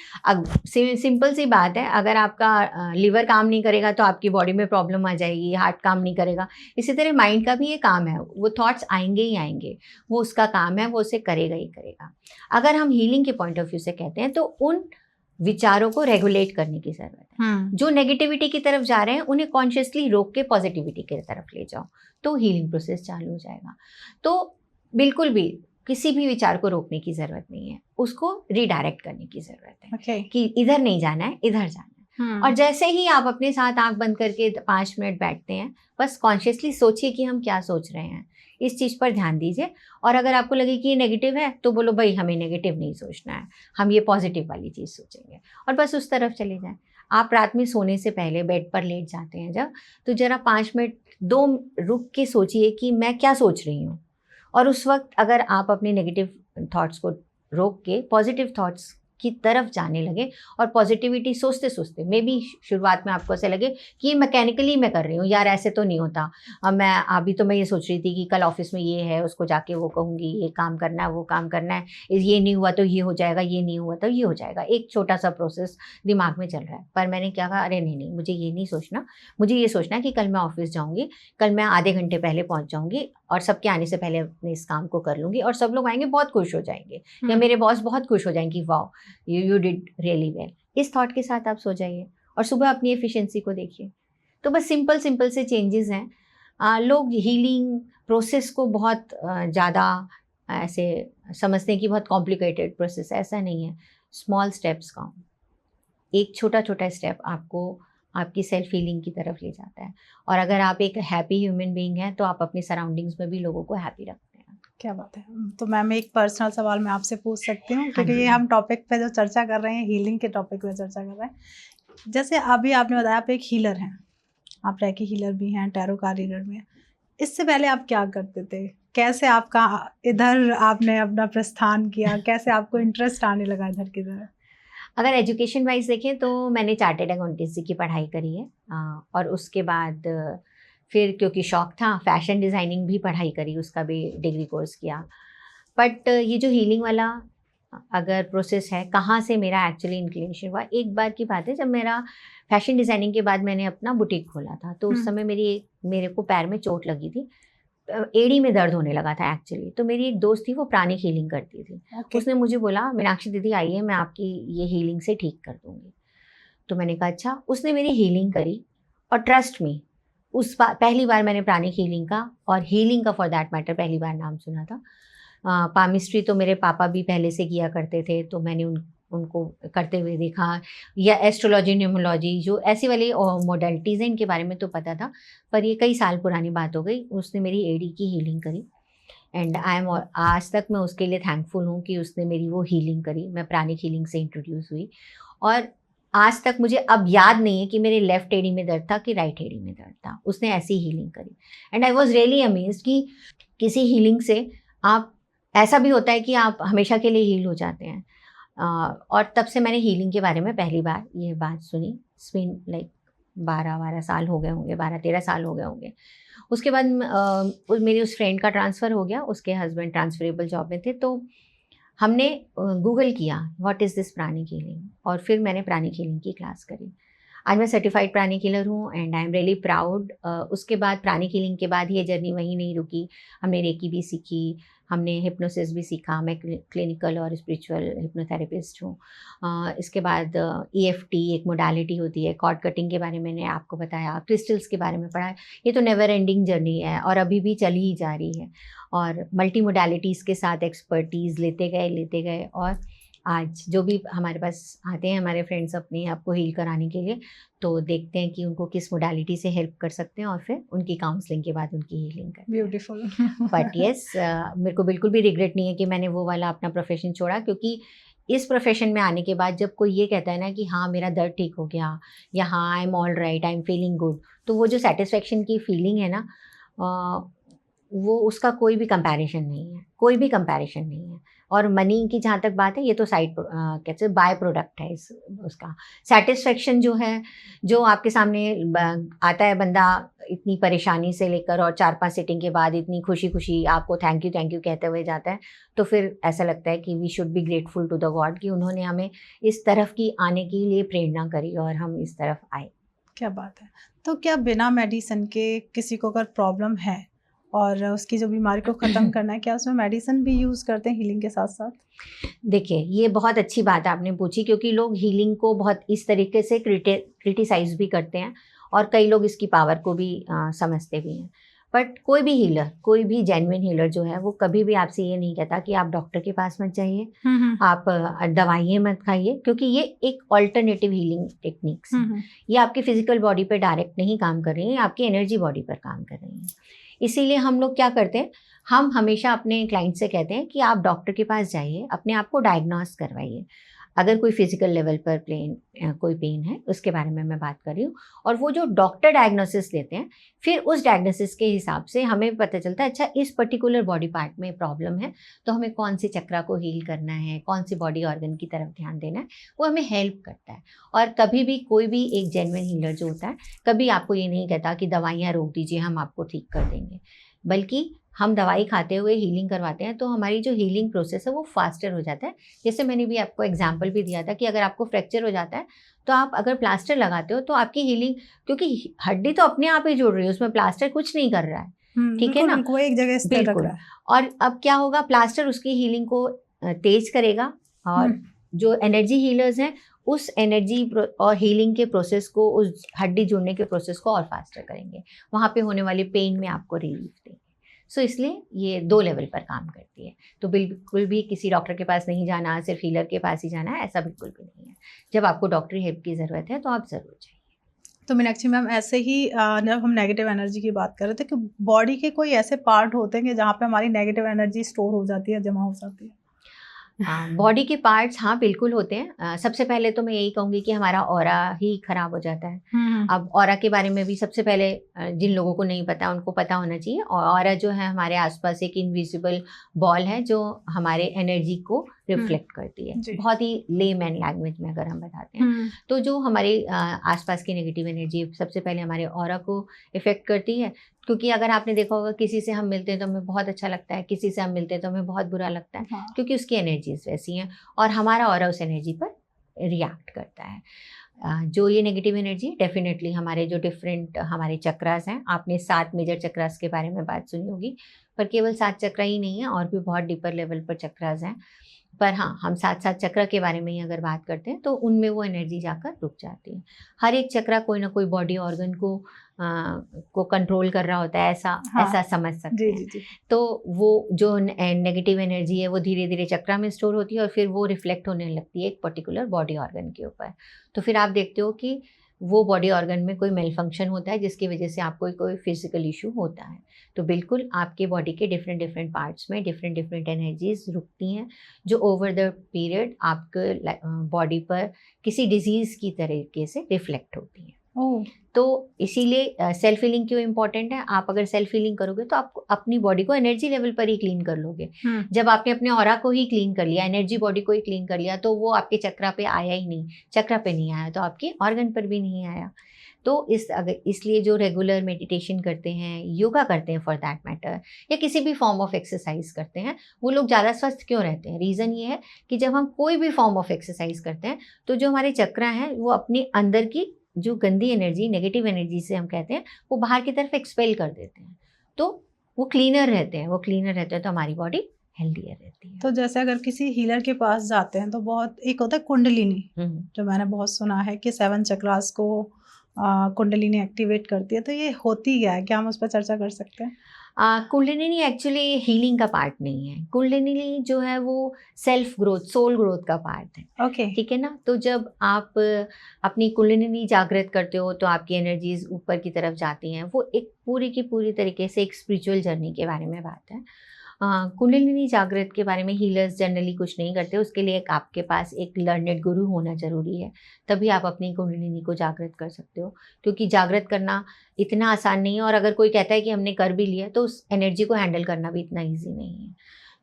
सिंपल सी बात है, अगर आपका लिवर काम नहीं करेगा तो आपकी बॉडी में प्रॉब्लम आ जाएगी, हार्ट काम नहीं करेगा। इसी तरह माइंड का भी ये काम है, वो थॉट्स आएँगे ही आएँगे। वो उसका काम है, वो उसे करेगा ही करेगा। अगर हम हीलिंग के पॉइंट ऑफ व्यू से कहते हैं तो उन विचारों को रेगुलेट करने की ज़रूरत है। हुँ, जो नेगेटिविटी की तरफ जा रहे हैं उन्हें कॉन्शियसली रोक के पॉजिटिविटी की तरफ ले जाओ, तो हीलिंग प्रोसेस चालू हो जाएगा। तो बिल्कुल भी किसी भी विचार को रोकने की ज़रूरत नहीं है, उसको रिडायरेक्ट करने की ज़रूरत है ओके। कि इधर नहीं जाना है, इधर जाना है। और हुँ, जैसे ही आप अपने साथ आँख बंद करके 5 मिनट बैठते हैं, बस कॉन्शियसली सोचिए कि हम क्या सोच रहे हैं, इस चीज़ पर ध्यान दीजिए। और अगर आपको लगे कि ये नेगेटिव है, तो बोलो भई हमें नेगेटिव नहीं सोचना है, हम ये पॉजिटिव वाली चीज़ सोचेंगे, और बस उस तरफ चले जाएँ। आप रात में सोने से पहले बेड पर लेट जाते हैं जब, तो ज़रा 5 मिनट 2 रुक के सोचिए कि मैं क्या सोच रही हूँ? और उस वक़्त अगर आप अपने नेगेटिव थॉट्स को रोक के पॉजिटिव थॉट्स की तरफ जाने लगे, और पॉजिटिविटी सोचते-सोचते मे बी शुरुआत में आपको ऐसा लगे कि मैकेनिकली मैं कर रही हूँ, यार ऐसे तो नहीं होता। अभी तो मैं ये सोच रही थी कि कल ऑफ़िस में ये है, उसको जाके वो कहूँगी, ये काम करना है, वो काम करना है, ये नहीं हुआ तो ये हो जाएगा, ये नहीं हुआ तो ये हो जाएगा। एक छोटा-सा प्रोसेस दिमाग में चल रहा है। पर मैंने क्या कहा, अरे नहीं, मुझे ये नहीं सोचना, मुझे ये सोचना है कि कल मैं ऑफ़िस जाऊँगी, कल मैं आधे घंटे पहले पहुँच जाऊँगी और सबके आने से पहले अपने इस काम को कर लूँगी, और सब लोग आएँगे बहुत खुश हो जाएँगे, या हुँ, मेरे बॉस बहुत खुश हो जाएँगे कि wow! You did really well. इस थॉट के साथ आप सो जाइए और सुबह अपनी एफिशिएंसी को देखिए। तो बस सिंपल सिंपल से चेंजेस हैं। लोग हीलिंग प्रोसेस को बहुत ज़्यादा ऐसे समझते हैं कि बहुत कॉम्प्लिकेटेड प्रोसेस है, ऐसा नहीं है। स्मॉल स्टेप्स का एक छोटा-छोटा स्टेप आपको आपकी सेल्फ हीलिंग की तरफ ले जाता है। और अगर आप एक हैप्पी ह्यूमन बीइंग हैं, तो आप अपनी सराउंडिंग्स में भी लोगों को हैप्पी रखते हैं। क्या बात है। तो मैम एक पर्सनल सवाल मैं आपसे पूछ सकती हूँ, हाँ क्योंकि जी। ये हम टॉपिक पे जो चर्चा कर रहे हैं, हीलिंग के टॉपिक पे चर्चा कर रहे हैं। जैसे अभी आपने बताया आप एक हीलर हैं, आप रेकी हीलर भी हैं, टैरो कार्ड रीडर भी हैं। इससे पहले आप क्या करते थे? कैसे आपका इधर आपने अपना प्रस्थान किया? कैसे आपको इंटरेस्ट आने लगा इधर की तरफ? अगर एजुकेशन वाइज़ देखें तो मैंने चार्टर्ड अकाउंटेंसी की पढ़ाई करी है, और उसके बाद फिर क्योंकि शौक था, फैशन डिज़ाइनिंग भी पढ़ाई करी, उसका भी डिग्री कोर्स किया। बट ये जो हीलिंग वाला अगर प्रोसेस है, कहाँ से मेरा एक्चुअली इंक्लिनेशन हुआ, एक बार की बात है जब मेरा फैशन डिज़ाइनिंग के बाद मैंने अपना बुटीक खोला था, तो उस हुँ, समय मेरे को पैर में चोट लगी थी। एड़ी में दर्द होने लगा था एक्चुअली। तो मेरी एक दोस्त थी, वो प्राणिक हीलिंग करती थी। ओके। उसने मुझे बोला, मीनाक्षी दीदी आइए, मैं आपकी ये हीलिंग से ठीक कर दूँगी। तो मैंने कहा अच्छा। उसने मेरी हीलिंग करी, और ट्रस्ट मी, उस बार पहली बार मैंने प्राणिक हीलिंग का और हीलिंग का फॉर दैट मैटर पहली बार नाम सुना था। पामिस्ट्री तो मेरे पापा भी पहले से किया करते थे, तो मैंने उनको करते हुए देखा, या एस्ट्रोलॉजी, न्यूमरोलॉजी, जो ऐसी वाली मोडालिटीज़ हैं, इनके बारे में तो पता था। पर ये कई साल पुरानी बात हो गई। उसने मेरी एडी की हीलिंग करी, एंड आई एम आज तक मैं उसके लिए थैंकफुल हूँ कि उसने मेरी वो हीलिंग करी। मैं प्राणिक हीलिंग से इंट्रोड्यूस हुई, और आज तक मुझे अब याद नहीं है कि मेरे लेफ्ट एडी में दर्द था कि राइट एडी में दर्द था। उसने ऐसी हीलिंग करी, and I was really amazed कि किसी हीलिंग से आप, ऐसा भी होता है कि आप हमेशा के लिए हील हो जाते हैं। और तब से मैंने हीलिंग के बारे में पहली बार ये बात सुनी। इट्स बीन लाइक 12-12 साल हो गए होंगे, 12-13 साल हो गए होंगे। उसके बाद मेरी उस फ्रेंड का ट्रांसफ़र हो गया, उसके हस्बैंड ट्रांसफरेबल जॉब में थे, तो हमने गूगल किया what is this pranic healing, और फिर मैंने प्राणिक हीलिंग की क्लास करी। आज मैं सर्टिफाइड प्राणिक हीलर हूँ, and I am really proud. उसके बाद प्राणिक हीलिंग के बाद ये जर्नी वहीं नहीं रुकी। हमने रेकी भी सीखी, हमने हिप्नोसिस भी सीखा। मैं क्लिनिकल और स्पिरिचुअल हिप्नोथेरेपिस्ट हूँ। इसके बाद ईएफटी एक मोडालिटी होती है, कॉर्ड कटिंग के बारे में मैंने आपको बताया, क्रिस्टल्स के बारे में पढ़ा। ये तो नेवर एंडिंग जर्नी है, और अभी भी चली ही जा रही है, और मल्टी मोडालिटीज़ के साथ एक्सपर्टीज़ लेते गए, और आज जो भी हमारे पास आते हैं हमारे फ्रेंड्स अपने आप को हील कराने के लिए, तो देखते हैं कि उनको किस मोडालिटी से हेल्प कर सकते हैं, और फिर उनकी काउंसलिंग के बाद उनकी हीलिंग करते हैं। ब्यूटीफुल। बट येस, मेरे को बिल्कुल भी रिग्रेट नहीं है कि मैंने वो वाला अपना प्रोफ़ेशन छोड़ा, क्योंकि इस प्रोफ़ेशन में आने के बाद जब कोई ये कहता है ना कि हाँ, मेरा दर्द ठीक हो गया, या हाँ, I am all right, I am feeling good, तो वो जो सैटिस्फैक्शन की फीलिंग है ना, वो उसका कोई भी कंपैरिजन नहीं है, कोई भी कंपैरिजन नहीं है। और मनी की जहाँ तक बात है, ये तो कहते हैं बाय प्रोडक्ट है उसका। सेटिस्फेक्शन जो है, जो आपके सामने आता है बंदा इतनी परेशानी से लेकर, और 4-5 सीटिंग के बाद इतनी खुशी खुशी आपको थैंक यू कहते हुए जाता है, तो फिर ऐसा लगता है कि we should be grateful to the God कि उन्होंने हमें इस तरफ की आने के लिए प्रेरणा करी और हम इस तरफ आए। क्या बात है। तो क्या बिना मेडिसिन के किसी को अगर प्रॉब्लम है और उसकी जो बीमारी को ख़त्म करना है, क्या उसमें मेडिसिन भी यूज़ करते हैं हीलिंग के साथ-साथ? देखिए, ये बहुत अच्छी बात आपने पूछी, क्योंकि लोग हीलिंग को बहुत इस तरीके से क्रिटिसाइज़ भी करते हैं और कई लोग इसकी पावर को भी समझते भी हैं। बट कोई भी हीलर, कोई भी जेन्युइन हीलर जो है, वो कभी भी आपसे ये नहीं कहता कि आप डॉक्टर के पास मत जाइए, आप दवाइयाँ मत खाइए, क्योंकि ये एक अल्टरनेटिव हीलिंग टेक्निक्स हैं। ये आपकी फिजिकल बॉडी पे डायरेक्ट नहीं काम कर रही हैं, आपकी एनर्जी बॉडी पर काम कर रही हैं। इसीलिए हम लोग क्या करते हैं, हम हमेशा अपने क्लाइंट से कहते हैं कि आप डॉक्टर के पास जाइए, अपने आप को डायग्नोस करवाइए। अगर कोई फिजिकल लेवल पर कोई पेन है, उसके बारे में मैं बात कर रही हूँ, और वो जो डॉक्टर डायग्नोसिस लेते हैं, फिर उस डायग्नोसिस के हिसाब से हमें पता चलता है अच्छा इस पर्टिकुलर बॉडी पार्ट में प्रॉब्लम है, तो हमें कौन सी चक्रा को हील करना है, कौन सी बॉडी ऑर्गन की तरफ ध्यान देना है, वो हमें हेल्प करता है। और कभी भी कोई भी एक जेन्युइन हीलर जो होता है, कभी आपको ये नहीं कहता कि दवाइयाँ रोक दीजिए, हम आपको ठीक कर देंगे, बल्कि हम दवाई खाते हुए हीलिंग करवाते हैं, तो हमारी जो हीलिंग प्रोसेस है वो फास्टर हो जाता है। जैसे मैंने भी आपको एग्जांपल भी दिया था कि अगर आपको फ्रैक्चर हो जाता है, तो आप अगर प्लास्टर लगाते हो तो आपकी हीलिंग, क्योंकि हड्डी तो अपने आप ही जुड़ रही है, उसमें प्लास्टर कुछ नहीं कर रहा है, ठीक है ना, बिल्कुल एक जगह स्थिर रख बिल्कुल। रहा है। और अब क्या होगा, प्लास्टर उसकी हीलिंग को तेज करेगा, और जो एनर्जी हीलर्स हैं उस एनर्जी और हीलिंग के प्रोसेस को, उस हड्डी जुड़ने के प्रोसेस को और फास्टर करेंगे, वहाँ पे होने वाली पेन में आपको रिलीफ देंगे। सो इसलिए ये 2 लेवल पर काम करती है। तो बिल्कुल भी किसी डॉक्टर के पास नहीं जाना, सिर्फ हीलर के पास ही जाना है, ऐसा बिल्कुल भी नहीं है। जब आपको डॉक्टरी हेल्प की ज़रूरत है तो आप ज़रूर जाइए। तो मीनाक्षी मैम, ऐसे ही जब हम नेगेटिव एनर्जी की बात कर रहे थे कि बॉडी के कोई ऐसे पार्ट होते हैं कि जहाँ पे हमारी नेगेटिव एनर्जी स्टोर हो जाती है, जमा हो जाती है? बॉडी के पार्ट्स हाँ बिल्कुल होते हैं। सबसे पहले तो मैं यही कहूँगी कि हमारा ऑरा ही खराब हो जाता है। अब ऑरा के बारे में भी सबसे पहले जिन लोगों को नहीं पता उनको पता होना चाहिए। ऑरा जो है हमारे आसपास एक इनविजिबल बॉल है जो हमारे एनर्जी को रिफ्लेक्ट करती है। बहुत ही लेमैन लैंग्वेज में अगर हम बताते हैं तो जो हमारे आसपास की नेगेटिव एनर्जी सबसे पहले हमारे ऑरा को इफेक्ट करती है। क्योंकि अगर आपने देखा होगा किसी से हम मिलते हैं तो हमें बहुत अच्छा लगता है, किसी से हम मिलते हैं तो हमें बहुत बुरा लगता है, क्योंकि उसकी एनर्जीज वैसी हैं और हमारा ऑरा उस एनर्जी पर रिएक्ट करता है। जो ये नेगेटिव एनर्जी डेफिनेटली हमारे जो डिफरेंट हमारे चक्रास हैं, आपने 7 मेजर चक्रास के बारे में बात सुनी होगी, पर केवल 7 चक्रा ही नहीं है, और भी बहुत डीपर लेवल पर चक्रास हैं। पर हाँ, हम 7 चक्र के बारे में ही अगर बात करते हैं तो उनमें वो एनर्जी जाकर रुक जाती है। हर एक चक्रा कोई ना कोई बॉडी ऑर्गन को कंट्रोल कर रहा होता है, ऐसा समझ सकते हैं। जी। तो वो जो नेगेटिव एनर्जी है वो धीरे धीरे चक्रा में स्टोर होती है और फिर वो रिफ्लेक्ट होने लगती है एक पर्टिकुलर बॉडी ऑर्गन के ऊपर। तो फिर आप देखते हो कि वो बॉडी ऑर्गन में कोई मेल फंक्शन होता है जिसकी वजह से आपको कोई फिजिकल इशू होता है। तो बिल्कुल आपके बॉडी के डिफरेंट पार्ट्स में डिफरेंट एनर्जीज रुकती हैं, जो ओवर द पीरियड आपके बॉडी पर किसी डिजीज़ की तरीके से रिफ्लेक्ट होती हैं। तो इसीलिए सेल्फ हीलिंग क्यों इम्पॉर्टेंट है। आप अगर सेल्फ हीलिंग करोगे तो आप अपनी बॉडी को एनर्जी लेवल पर ही क्लीन कर लोगे। जब आपने अपने ऑरा को ही क्लीन कर लिया, एनर्जी बॉडी को ही क्लीन कर लिया, तो वो आपके चक्रा पे आया ही नहीं, चक्रा पे नहीं आया तो आपके ऑर्गन पर भी नहीं आया। तो इसलिए जो रेगुलर मेडिटेशन करते हैं, योगा करते हैं फॉर दैट मैटर, या किसी भी फॉर्म ऑफ एक्सरसाइज करते हैं, वो लोग ज़्यादा स्वस्थ क्यों रहते हैं। रीज़न ये है कि जब हम कोई भी फॉर्म ऑफ एक्सरसाइज करते हैं तो जो हमारे चक्रा हैं वो अपने अंदर की जो गंदी एनर्जी, नेगेटिव एनर्जी से हम कहते हैं, वो बाहर की तरफ एक्सपेल कर देते हैं, तो वो क्लीनर रहते हैं तो हमारी बॉडी हेल्दियर रहती है। तो जैसे अगर किसी हीलर के पास जाते हैं तो बहुत एक होता है कुंडलिनी, जो मैंने बहुत सुना है कि 7 चक्रास को कुंडलिनी एक्टिवेट करती है, तो ये होती क्या है, क्या हम उस पर चर्चा कर सकते हैं? कुंडलिनी एक्चुअली हीलिंग का पार्ट नहीं है। कुंडलिनी जो है वो सेल्फ ग्रोथ, सोल ग्रोथ का पार्ट है। ओके। ठीक है ना। तो जब आप अपनी कुंडलिनी जागृत करते हो तो आपकी एनर्जीज ऊपर की तरफ जाती हैं। वो एक पूरी की पूरी तरीके से एक स्पिरिचुअल जर्नी के बारे में बात है। कुंडलिनी जागृत के बारे में हीलर्स जनरली कुछ नहीं करते, उसके लिए आपके पास एक लर्नेड गुरु होना ज़रूरी है, तभी आप अपनी कुंडलिनी को जागृत कर सकते हो, क्योंकि जागृत करना इतना आसान नहीं है, और अगर कोई कहता है कि हमने कर भी लिया तो उस एनर्जी को हैंडल करना भी इतना ईजी नहीं है।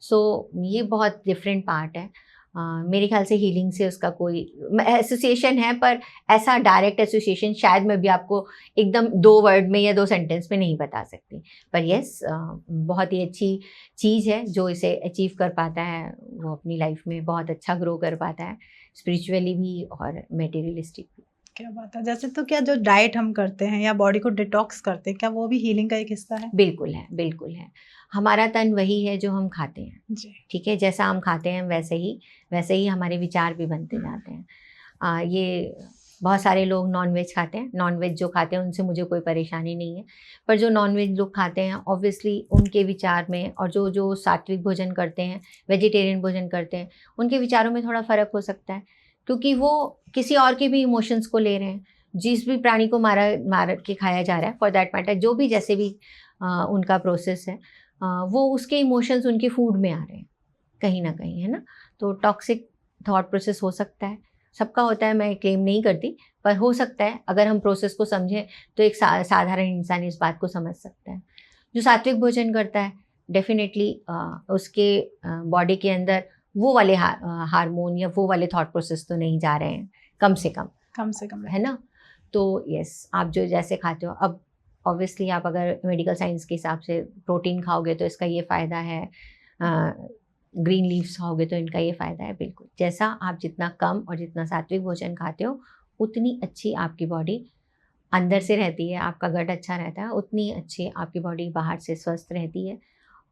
सो ये बहुत डिफरेंट पार्ट है। मेरे ख्याल से हीलिंग से उसका कोई एसोसिएशन है, पर ऐसा डायरेक्ट एसोसिएशन शायद मैं भी आपको एकदम 2 वर्ड में या 2 सेंटेंस में नहीं बता सकती, पर यस बहुत ही अच्छी चीज़ है। जो इसे अचीव कर पाता है वो अपनी लाइफ में बहुत अच्छा ग्रो कर पाता है, स्पिरिचुअली भी और मटेरियलिस्टिक भी। क्या बात है। जैसे तो क्या जो डाइट हम करते हैं या बॉडी को डिटॉक्स करते हैं, क्या वो भी हीलिंग का एक हिस्सा है? बिल्कुल है, बिल्कुल है। हमारा तन वही है जो हम खाते हैं, जी। ठीक है? जैसा हम खाते हैं वैसे ही हमारे विचार भी बनते जाते हैं। ये बहुत सारे लोग नॉन-वेज खाते हैं, नॉन-वेज जो खाते हैं उनसे मुझे कोई परेशानी नहीं है, पर जो नॉन-वेज लोग खाते हैं ऑब्वियसली उनके विचार में, और जो सात्विक भोजन करते हैं, वेजिटेरियन भोजन करते हैं, उनके विचारों में थोड़ा फ़र्क हो सकता है, क्योंकि वो किसी और के भी इमोशंस को ले रहे हैं। जिस भी प्राणी को मार के खाया जा रहा है, फॉर दैट मैटर जो भी जैसे भी उनका प्रोसेस है, वो उसके इमोशंस उनके फूड में आ रहे हैं कहीं ना कहीं, है ना? तो टॉक्सिक थॉट प्रोसेस हो सकता है, सबका होता है, मैं क्लेम नहीं करती, पर हो सकता है अगर हम प्रोसेस को समझें तो एक साधारण इंसान इस बात को समझ सकता है। जो सात्विक भोजन करता है डेफिनेटली उसके बॉडी के अंदर वो वाले हार्मोन या वो वाले थॉट प्रोसेस तो नहीं जा रहे हैं, कम से कम, है ना? तो यस, आप जो जैसे खाते हो, अब ऑब्वियसली आप अगर मेडिकल साइंस के हिसाब से प्रोटीन खाओगे तो इसका ये फ़ायदा है, ग्रीन लीव्स खाओगे तो इनका ये फ़ायदा है। बिल्कुल, जैसा आप जितना कम और जितना सात्विक भोजन खाते हो उतनी अच्छी आपकी बॉडी अंदर से रहती है, आपका गट अच्छा रहता है, उतनी अच्छी आपकी बॉडी बाहर से स्वस्थ रहती है,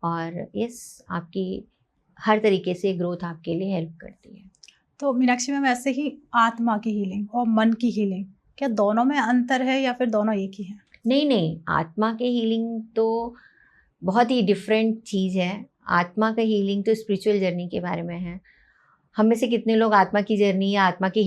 और यस आपकी हर तरीके से ग्रोथ आपके लिए हेल्प करती है। तो मीनाक्षी मैम, ऐसे ही आत्मा की हीलिंग और मन की हीलिंग, क्या दोनों में अंतर है या फिर दोनों एक ही हैं? नहीं, आत्मा के हीलिंग तो बहुत ही डिफरेंट चीज़ है। आत्मा का हीलिंग तो स्पिरिचुअल जर्नी के बारे में है। हम में से कितने लोग आत्मा की जर्नी या आत्मा की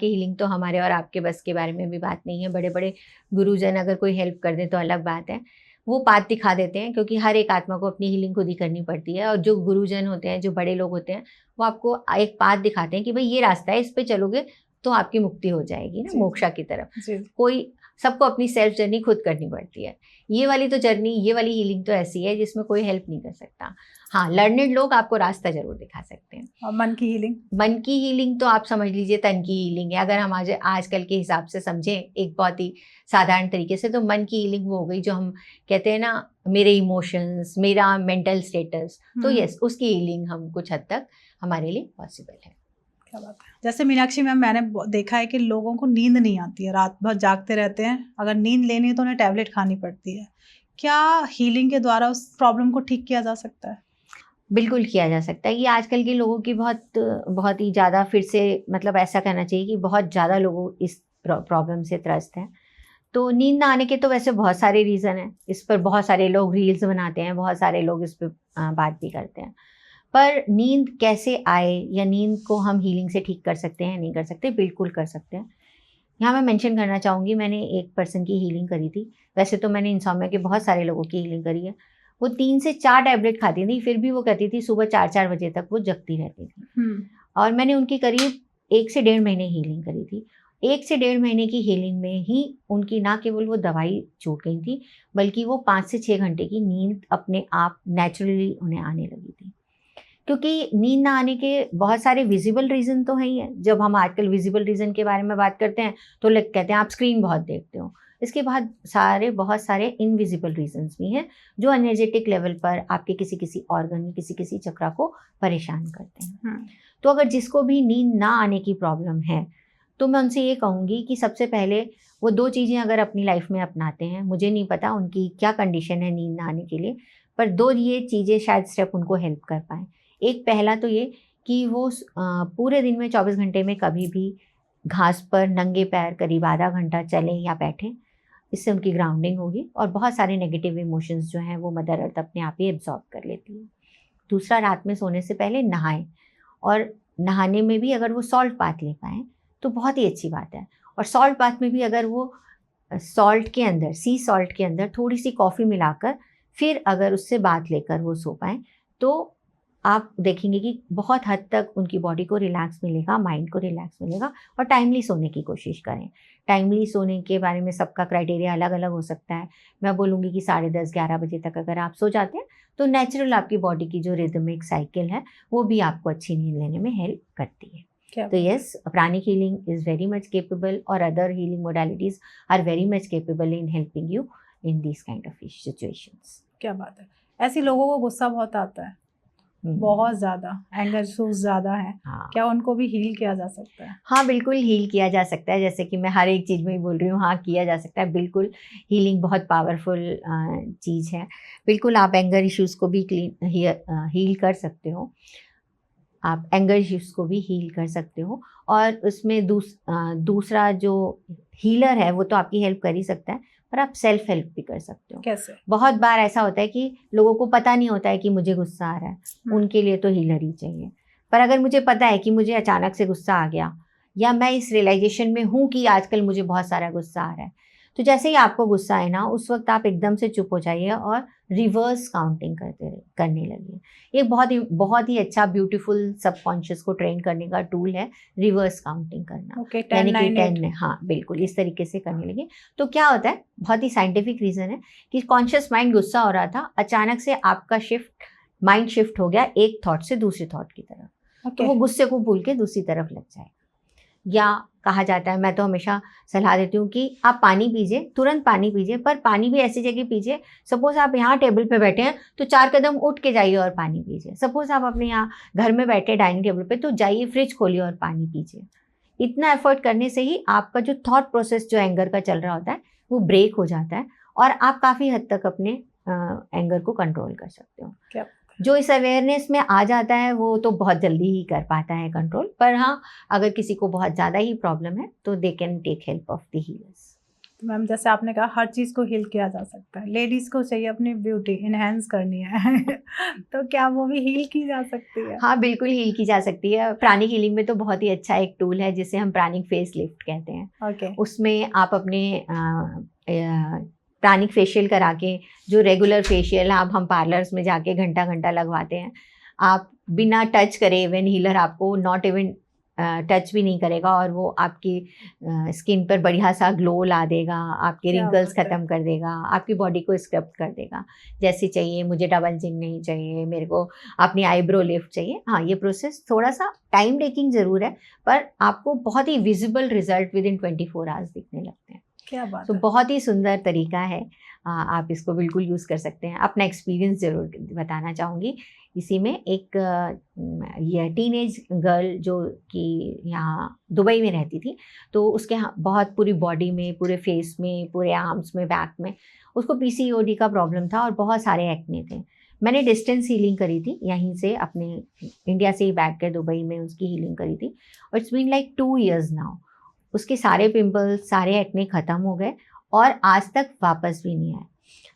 हीलिंग तो हमारे और आपके बस के बारे में भी बात नहीं है। बड़े-बड़े गुरुजन अगर कोई हेल्प कर दें तो अलग बात है। वो पाथ दिखा देते हैं, क्योंकि हर एक आत्मा को अपनी हीलिंग खुद ही करनी पड़ती है, और जो गुरुजन होते हैं, जो बड़े लोग होते हैं, वो आपको एक पाथ दिखाते हैं कि भई ये रास्ता है, इस पे चलोगे तो आपकी मुक्ति हो जाएगी ना, जी, मोक्षा की तरफ। जी। कोई सबको अपनी सेल्फ जर्नी खुद करनी पड़ती है। ये वाली हीलिंग तो ऐसी है जिसमें कोई हेल्प नहीं कर सकता। हाँ, लर्नेड लोग आपको रास्ता ज़रूर दिखा सकते हैं। और मन की हीलिंग? मन की हीलिंग तो आप समझ लीजिए तन की हीलिंग है। अगर हम आज आजकल के हिसाब से समझें एक बहुत ही साधारण तरीके से, तो मन की हीलिंग वो हो गई जो हम कहते हैं ना, मेरे इमोशंस, मेरा मेंटल स्टेटस, तो यस उसकी हीलिंग हम कुछ हद तक हमारे लिए पॉसिबल है। क्या बात है। जैसे मीनाक्षी मैम, मैंने देखा है कि लोगों को नींद नहीं आती है, रात भर जागते रहते हैं, अगर नींद लेनी है तो उन्हें टैबलेट खानी पड़ती है। क्या हीलिंग के द्वारा उस प्रॉब्लम को ठीक किया जा सकता है? बिल्कुल किया जा सकता है। ये आजकल के लोगों की बहुत ही ज़्यादा, फिर से मतलब ऐसा कहना चाहिए कि बहुत ज़्यादा लोग इस प्रॉब्लम से त्रस्त हैं। तो नींद ना आने के तो वैसे बहुत सारे रीज़न हैं। इस पर बहुत सारे लोग रील्स बनाते हैं, बहुत सारे लोग इस पे बात भी करते हैं। पर नींद कैसे आए, या नींद को हम हीलिंग से ठीक कर सकते हैं, नहीं कर सकते? बिल्कुल कर सकते हैं। यहाँ मैं मेंशन करना चाहूँगी, मैंने एक पर्सन की हीलिंग करी थी। वैसे तो मैंने इंसोम्निया के बहुत सारे लोगों की हीलिंग करी है। वो 3 से 4 टैबलेट खाती थी, फिर भी वो कहती थी सुबह 4-4 बजे तक वो जगती रहती थी। और मैंने उनकी करीब 1 से 1.5 महीने हीलिंग करी थी। 1 से 1.5 महीने की हीलिंग में ही उनकी ना केवल वो दवाई छूट गई थी, बल्कि वो 5 से 6 घंटे की नींद अपने आप नेचुरली उन्हें आने लगी थी। क्योंकि नींद ना आने के बहुत सारे विजिबल रीज़न तो हैं ही हैं। जब हम आजकल विजिबल रीज़न के बारे में बात करते हैं तो लोग कहते हैं आप स्क्रीन बहुत देखते हो। इसके बाद बहुत सारे इनविजिबल रीज़न्स भी हैं जो एनर्जेटिक लेवल पर आपके किसी ऑर्गन, किसी चक्रा को परेशान करते हैं। तो अगर जिसको भी नींद ना आने की प्रॉब्लम है, तो मैं उनसे ये कहूँगी कि सबसे पहले वो 2 चीज़ें अगर अपनी लाइफ में अपनाते हैं, मुझे नहीं पता उनकी क्या कंडीशन है नींद ना आने के लिए, पर 2 ये चीज़ें शायद स्टेप उनको हेल्प कर पाएँ। एक पहला तो ये कि वो पूरे दिन में 24 घंटे में कभी भी घास पर नंगे पैर करीब आधा घंटा चलें या बैठें। इससे उनकी ग्राउंडिंग होगी, और बहुत सारे नेगेटिव इमोशंस जो हैं वो मदर अर्थ अपने आप ही एब्जॉर्ब कर लेती है। दूसरा, रात में सोने से पहले नहाएं, और नहाने में भी अगर वो सॉल्ट बाथ ले पाएँ तो बहुत ही अच्छी बात है। और सॉल्ट बाथ में भी अगर वो सॉल्ट के अंदर, सी सॉल्ट के अंदर थोड़ी सी कॉफ़ी मिलाकर फिर अगर उससे बात लेकर वो सो पाएँ, तो आप देखेंगे कि बहुत हद तक उनकी बॉडी को रिलैक्स मिलेगा, माइंड को रिलैक्स मिलेगा। और टाइमली सोने की कोशिश करें। टाइमली सोने के बारे में सबका क्राइटेरिया अलग-अलग हो सकता है। मैं बोलूँगी कि 10:30-11 बजे तक अगर आप सो जाते हैं, तो नेचुरल आपकी बॉडी की जो रिदमिक साइकिल है, वो भी आपको अच्छी नींद लेने में हेल्प करती है। क्या तो बात है। Yes, pranic healing is very much capable और other healing modalities are very much capable in helping you in these kind of situations. क्या बात है। ऐसे लोगों को गुस्सा बहुत आता है, बहुत ज़्यादा एंगर इश्यूज ज़्यादा हैं, हाँ। क्या उनको भी हील किया जा सकता है? हाँ, बिल्कुल हील किया जा सकता है। जैसे कि मैं हर एक चीज़ में ही बोल रही हूँ, हाँ, किया जा सकता है। बिल्कुल, हीलिंग बहुत पावरफुल चीज़ है। बिल्कुल, आप एंगर इश्यूज़ को भी हील कर सकते हो। आप एंगर इश्यूज़ को भी हील कर सकते हो। और उसमें दूसरा जो हीलर है, वो तो आपकी हेल्प कर ही सकता है, पर आप सेल्फ हेल्प भी कर सकते हो। कैसे? बहुत बार ऐसा होता है कि लोगों को पता नहीं होता है कि मुझे गुस्सा आ रहा है, उनके लिए तो हीलर ही चाहिए। पर अगर मुझे पता है कि मुझे अचानक से गुस्सा आ गया, या मैं इस रियलाइज़ेशन में हूँ कि आजकल मुझे बहुत सारा गुस्सा आ रहा है, तो जैसे ही आपको गुस्सा आए ना, उस वक़्त आप एकदम से चुप हो जाइए और रिवर्स काउंटिंग करने लगिए। ये बहुत ही अच्छा ब्यूटीफुल सबकॉन्शियस को ट्रेन करने का टूल है, रिवर्स काउंटिंग करना। ओके, 10, यानी कि 9, 8। 10, हाँ, बिल्कुल इस तरीके से करने लगे। तो क्या होता है, बहुत ही साइंटिफिक रीज़न है कि कॉन्शियस माइंड गुस्सा हो रहा था, अचानक से आपका माइंड शिफ्ट हो गया एक थॉट से दूसरे थॉट की तरफ। तो ओके। वो गुस्से को भूल के दूसरी तरफ लग जाएगा। या कहा जाता है, मैं तो हमेशा सलाह देती हूँ कि आप पानी पीजिए, तुरंत पानी पीजिए, पर पानी भी ऐसी जगह पीजिए, सपोज़ आप यहाँ टेबल पे बैठे हैं, तो 4 कदम उठ के जाइए और पानी पीजिए। सपोज़ आप अपने यहाँ घर में बैठे डाइनिंग टेबल पे, तो जाइए फ्रिज खोलिए और पानी पीजिए। इतना एफर्ट करने से ही आपका जो थॉट प्रोसेस जो एंगर का चल रहा होता है, वो ब्रेक हो जाता है और आप काफ़ी हद तक अपने एंगर को कंट्रोल कर सकते हो। क्या? जो इस अवेयरनेस में आ जाता है, वो तो बहुत जल्दी ही कर पाता है कंट्रोल। पर हाँ, अगर किसी को बहुत ज़्यादा ही प्रॉब्लम है, तो they can take help of the healers. तो मैम, जैसे आपने कहा हर चीज़ को हील किया जा सकता है, लेडीज़ को चाहिए अपनी ब्यूटी इन्हेंस करनी है तो क्या वो भी हील की जा सकती है? हाँ, बिल्कुल हील की जा सकती है। प्राणिक हीलिंग में तो बहुत ही अच्छा एक टूल है, जिसे हम प्राणिक फेस लिफ्ट कहते हैं। ओके। उसमें आप अपने प्राणिक फेशियल करा के, जो रेगुलर फेशियल आप हम पार्लर्स में जाके घंटा-घंटा लगवाते हैं, आप बिना टच करे, इवन हीलर आपको नॉट इवन टच भी नहीं करेगा और वो आपकी स्किन पर बढ़िया सा ग्लो ला देगा, आपके क्या रिंकल्स बात है। ख़त्म कर देगा, आपकी बॉडी को स्क्रब कर देगा। जैसी चाहिए, मुझे डबल चिन नहीं चाहिए, मेरे को अपनी आईब्रो लिफ्ट चाहिए। हाँ, ये प्रोसेस थोड़ा-सा टाइम टेकिंग ज़रूर है, पर आपको बहुत ही विज़िबल रिज़ल्ट विदिन 24 आवर्स दिखने लगते हैं। क्या बात तो है। बहुत ही सुंदर तरीका है। आप इसको बिल्कुल यूज़ कर सकते हैं। अपना एक्सपीरियंस ज़रूर बताना चाहूँगी। इसी में एक ये टीनेज गर्ल जो कि यहाँ दुबई में रहती थी, तो उसके यहाँ बहुत पूरी बॉडी में, पूरे फेस में, पूरे आर्म्स में, बैक में उसको पीसीओडी का प्रॉब्लम था और बहुत सारे एक्ने थे। मैंने डिस्टेंस हीलिंग करी थी, यहीं से अपने इंडिया से ही बैठ कर दुबई में उसकी हीलिंग करी थी और it's been like 2 years now. उसके सारे पिंपल्स, सारे एक्ने ख़त्म हो गए और आज तक वापस भी नहीं आए।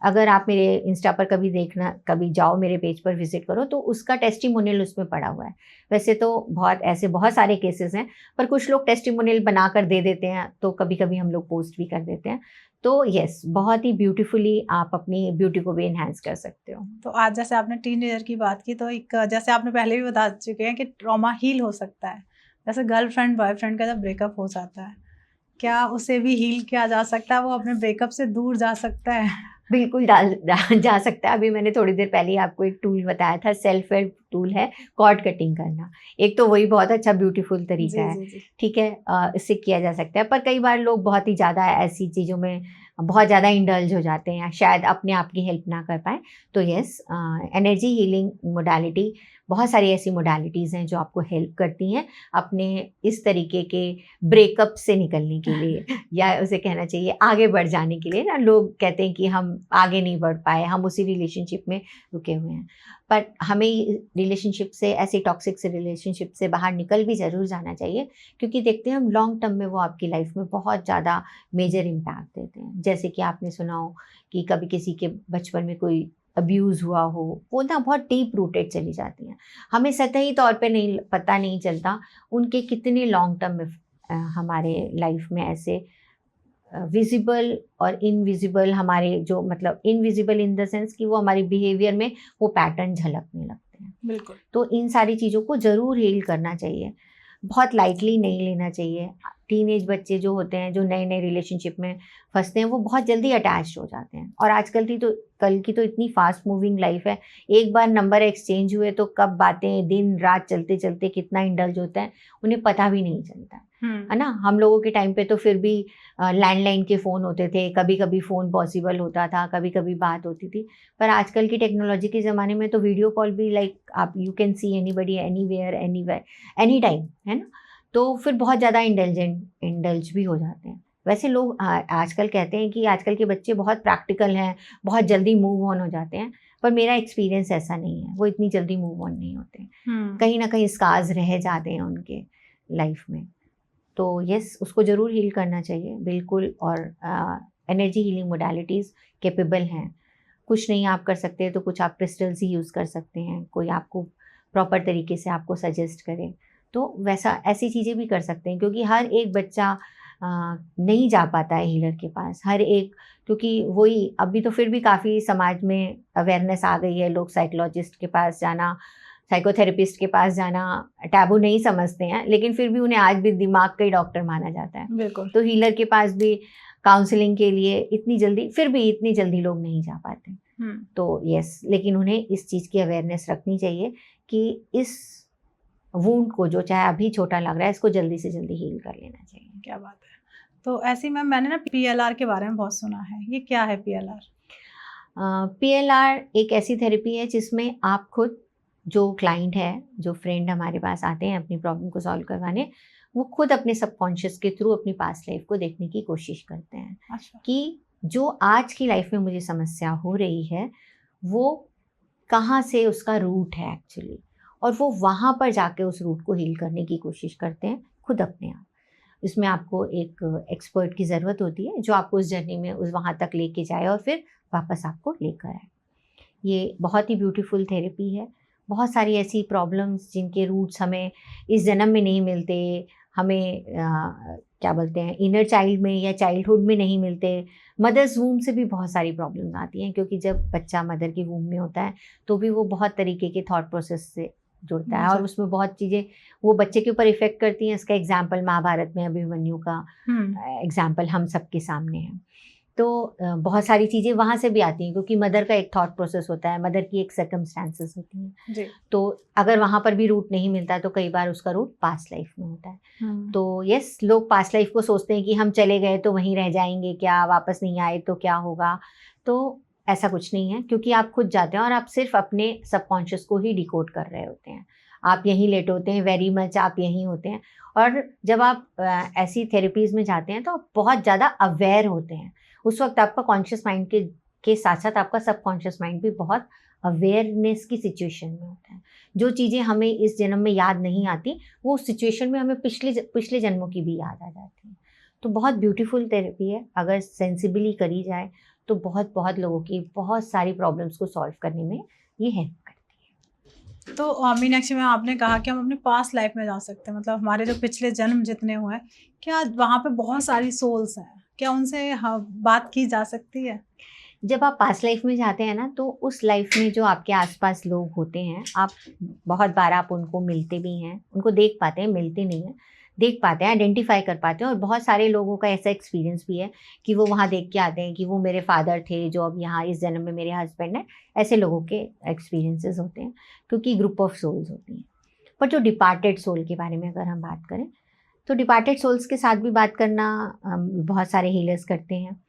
अगर आप मेरे इंस्टा पर कभी जाओ, मेरे पेज पर विज़िट करो, तो उसका टेस्टिमोनियल उसमें पड़ा हुआ है। वैसे तो बहुत सारे केसेस हैं, पर कुछ लोग टेस्टिमोनियल बनाकर दे देते हैं, तो कभी-कभी हम लोग पोस्ट भी कर देते हैं। तो येस, बहुत ही ब्यूटीफुली आप अपनी ब्यूटी को भी एनहांस कर सकते हो। तो आज जैसे आपने टीनेजर की बात की, तो एक जैसे आपने पहले भी बता चुके हैं कि ट्रॉमा हील हो सकता है। जैसे गर्लफ्रेंड बॉयफ्रेंड का जब ब्रेकअप हो जाता है, क्या उसे भी हील किया जा सकता है? वो अपने ब्रेकअप से दूर जा सकता है? बिल्कुल जा सकता है। अभी मैंने थोड़ी देर पहले ही आपको एक टूल बताया था, सेल्फ हेल्प टूल है कॉर्ड कटिंग करना। एक तो वही बहुत अच्छा ब्यूटीफुल तरीका जी, है, जी, जी। ठीक है? इससे किया जा सकता है। पर कई बार लोग बहुत ही ज़्यादा ऐसी चीज़ों में बहुत ज़्यादा इंडल्ज हो जाते हैं, शायद अपने आप की हेल्प ना कर पाएँ। तो येस, एनर्जी हीलिंग मोडालिटी, बहुत सारी ऐसी मोडालिटीज़ हैं जो आपको हेल्प करती हैं अपने इस तरीके के ब्रेकअप से निकलने के लिए या उसे कहना चाहिए आगे बढ़ जाने के लिए। ना लोग कहते हैं कि हम आगे नहीं बढ़ पाए, हम उसी रिलेशनशिप में रुके हुए हैं। पर हमें रिलेशनशिप से, ऐसे टॉक्सिक से रिलेशनशिप से बाहर निकल भी ज़रूर जाना चाहिए, क्योंकि देखते हैं हम लॉन्ग टर्म में वो आपकी लाइफ में बहुत ज़्यादा मेजर इम्पैक्ट देते हैं। जैसे कि आपने सुना हो कि कभी किसी के बचपन में कोई अब्यूज़ हुआ हो, वो ना बहुत डीप रूटेड चली जाती हैं। हमें सतही तौर पे पता नहीं चलता उनके कितने लॉन्ग टर्म में हमारे लाइफ में ऐसे विजिबल और इनविजिबल हमारे जो मतलब इनविजिबल इन द सेंस कि वो हमारे बिहेवियर में वो पैटर्न झलकने लगते हैं। बिल्कुल। तो इन सारी चीज़ों को ज़रूर हील करना चाहिए, बहुत लाइटली नहीं लेना चाहिए। टीनेज बच्चे जो होते हैं, जो नए नए रिलेशनशिप में फंसते हैं, वो बहुत जल्दी अटैच हो जाते हैं। और आजकल की तो कल की तो इतनी फास्ट मूविंग लाइफ है, एक बार नंबर एक्सचेंज हुए तो कब बातें दिन रात चलते चलते कितना इंडल्ज होता है उन्हें पता भी नहीं चलता है ना। हम लोगों के टाइम पे तो फिर भी लैंडलाइन के फ़ोन होते थे, कभी कभी फ़ोन पॉसिबल होता था, कभी कभी बात होती थी। पर आजकल की टेक्नोलॉजी के ज़माने में तो वीडियो कॉल भी लाइक आप you can see anybody anywhere anywhere any time, है ना। तो फिर बहुत ज़्यादा इंडल्ज भी हो जाते हैं। वैसे लोग आजकल कहते हैं कि आजकल के बच्चे बहुत प्रैक्टिकल हैं, बहुत जल्दी मूव ऑन हो जाते हैं, पर मेरा एक्सपीरियंस ऐसा नहीं है, वो इतनी जल्दी मूव ऑन नहीं होते हैं। कहीं ना कहीं स्कार्स रह जाते हैं उनके लाइफ में। तो यस, उसको ज़रूर हील करना चाहिए बिल्कुल। और एनर्जी हीलिंग मोडालिटीज़ कैपेबल हैं। कुछ नहीं आप कर सकते तो कुछ आप क्रिस्टल्स ही यूज़ कर सकते हैं, कोई आपको प्रॉपर तरीके से आपको सजेस्ट करे तो वैसा ऐसी चीज़ें भी कर सकते हैं। क्योंकि हर एक बच्चा नहीं जा पाता है हीलर के पास, हर एक, क्योंकि वही अभी तो फिर भी काफ़ी समाज में अवेयरनेस आ गई है, लोग साइकोलॉजिस्ट के पास जाना, साइकोथेरेपिस्ट के पास जाना टैबू नहीं समझते हैं, लेकिन फिर भी उन्हें आज भी दिमाग का ही डॉक्टर माना जाता है। बिल्कुल। तो हीलर के पास भी काउंसलिंग के लिए इतनी जल्दी लोग नहीं जा पाते। तो यस, लेकिन उन्हें इस चीज़ की अवेयरनेस रखनी चाहिए कि इस वुंड को, जो चाहे अभी छोटा लग रहा है, इसको जल्दी से जल्दी हील कर लेना चाहिए। क्या बात है। तो ऐसे मैम मैंने ना PLR के बारे में बहुत सुना है, ये क्या है PLR? PLR एक ऐसी थेरेपी है जिसमें आप खुद, जो क्लाइंट है, जो फ्रेंड हमारे पास आते हैं अपनी प्रॉब्लम को सॉल्व करवाने, वो खुद अपने सबकॉन्शियस के थ्रू अपनी पास्ट लाइफ को देखने की कोशिश करते हैं। अच्छा। कि जो आज की लाइफ में मुझे समस्या हो रही है वो कहाँ से उसका रूट है एक्चुअली, और वो वहाँ पर जाके उस रूट को हील करने की कोशिश करते हैं खुद अपने आप। इसमें आपको एक एक्सपर्ट की ज़रूरत होती है जो आपको उस जर्नी में उस वहाँ तक लेके जाए और फिर वापस आपको लेकर आए। ये बहुत ही ब्यूटीफुल थेरेपी है। बहुत सारी ऐसी प्रॉब्लम्स जिनके रूट्स हमें इस जन्म में नहीं मिलते, हमें क्या बोलते हैं, इनर चाइल्ड में या चाइल्डहुड में नहीं मिलते। मदर्स वूम से भी बहुत सारी प्रॉब्लम्स आती हैं, क्योंकि जब बच्चा मदर की वूम में होता है तो भी वो बहुत तरीके के थॉट प्रोसेस से जुड़ता है और उसमें बहुत चीज़ें वो बच्चे के ऊपर इफ़ेक्ट करती हैं। इसका एग्जाम्पल महाभारत में अभिमन्यु का एग्जाम्पल हम सबके सामने है। तो बहुत सारी चीज़ें वहाँ से भी आती हैं, क्योंकि मदर का एक थॉट प्रोसेस होता है, मदर की एक सर्कमस्टांसेस होती हैं जी। तो अगर वहाँ पर भी रूट नहीं मिलता तो कई बार उसका रूट पास्ट लाइफ में होता है। तो यस, लोग पास्ट लाइफ को सोचते हैं कि हम चले गए तो वहीं रह जाएंगे, क्या वापस नहीं आए तो क्या होगा। तो ऐसा कुछ नहीं है, क्योंकि आप खुद जाते हैं और आप सिर्फ अपने सबकॉन्शियस को ही डिकोड कर रहे होते हैं। आप यहीं लेटे होते हैं, वेरी मच आप यहीं होते हैं। और जब आप ऐसी थेरेपीज़ में जाते हैं तो आप बहुत ज़्यादा अवेयर होते हैं। उस वक्त आपका कॉन्शियस माइंड के साथ साथ आपका सबकॉन्शियस माइंड भी बहुत अवेयरनेस की सिचुएशन में होता है। जो चीज़ें हमें इस जन्म में याद नहीं आती, वो उस सिचुएशन में हमें पिछले जन्मों की भी याद आ जाती है। तो बहुत ब्यूटीफुल थेरेपी है, अगर सेंसिबली करी जाए तो बहुत बहुत लोगों की बहुत सारी प्रॉब्लम्स को सॉल्व करने में ये हेल्प करती है। तो मीनाक्षी मैम, आपने कहा कि हम अपने पास्ट लाइफ में जा सकते हैं, मतलब हमारे जो पिछले जन्म जितने हुए हैं, क्या वहाँ पे बहुत सारी सोल्स हैं, क्या उनसे बात की जा सकती है? जब आप पास्ट लाइफ में जाते हैं ना, तो उस लाइफ में जो आपके आसपास लोग होते हैं, आप बहुत बार आप उनको मिलते भी हैं, उनको देख पाते हैं, मिलते नहीं हैं, देख पाते हैं, आइडेंटिफाई कर पाते हैं। और बहुत सारे लोगों का ऐसा एक्सपीरियंस भी है कि वो वहाँ देख के आते हैं कि वो मेरे फादर थे जो अब यहाँ इस जन्म में मेरे हस्बैंड हैं। ऐसे लोगों के एक्सपीरियंसेस होते हैं, क्योंकि ग्रुप ऑफ सोल्स होती हैं। पर जो डिपार्टेड सोल के बारे में अगर हम बात करें, तो डिपार्टेड सोल्स के साथ भी बात करना बहुत सारे हीलर्स करते हैं।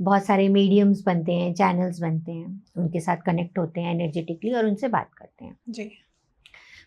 बहुत सारे मीडियम्स बनते हैं, चैनल्स बनते हैं, उनके साथ कनेक्ट होते हैं एनर्जेटिकली और उनसे बात करते हैं जी।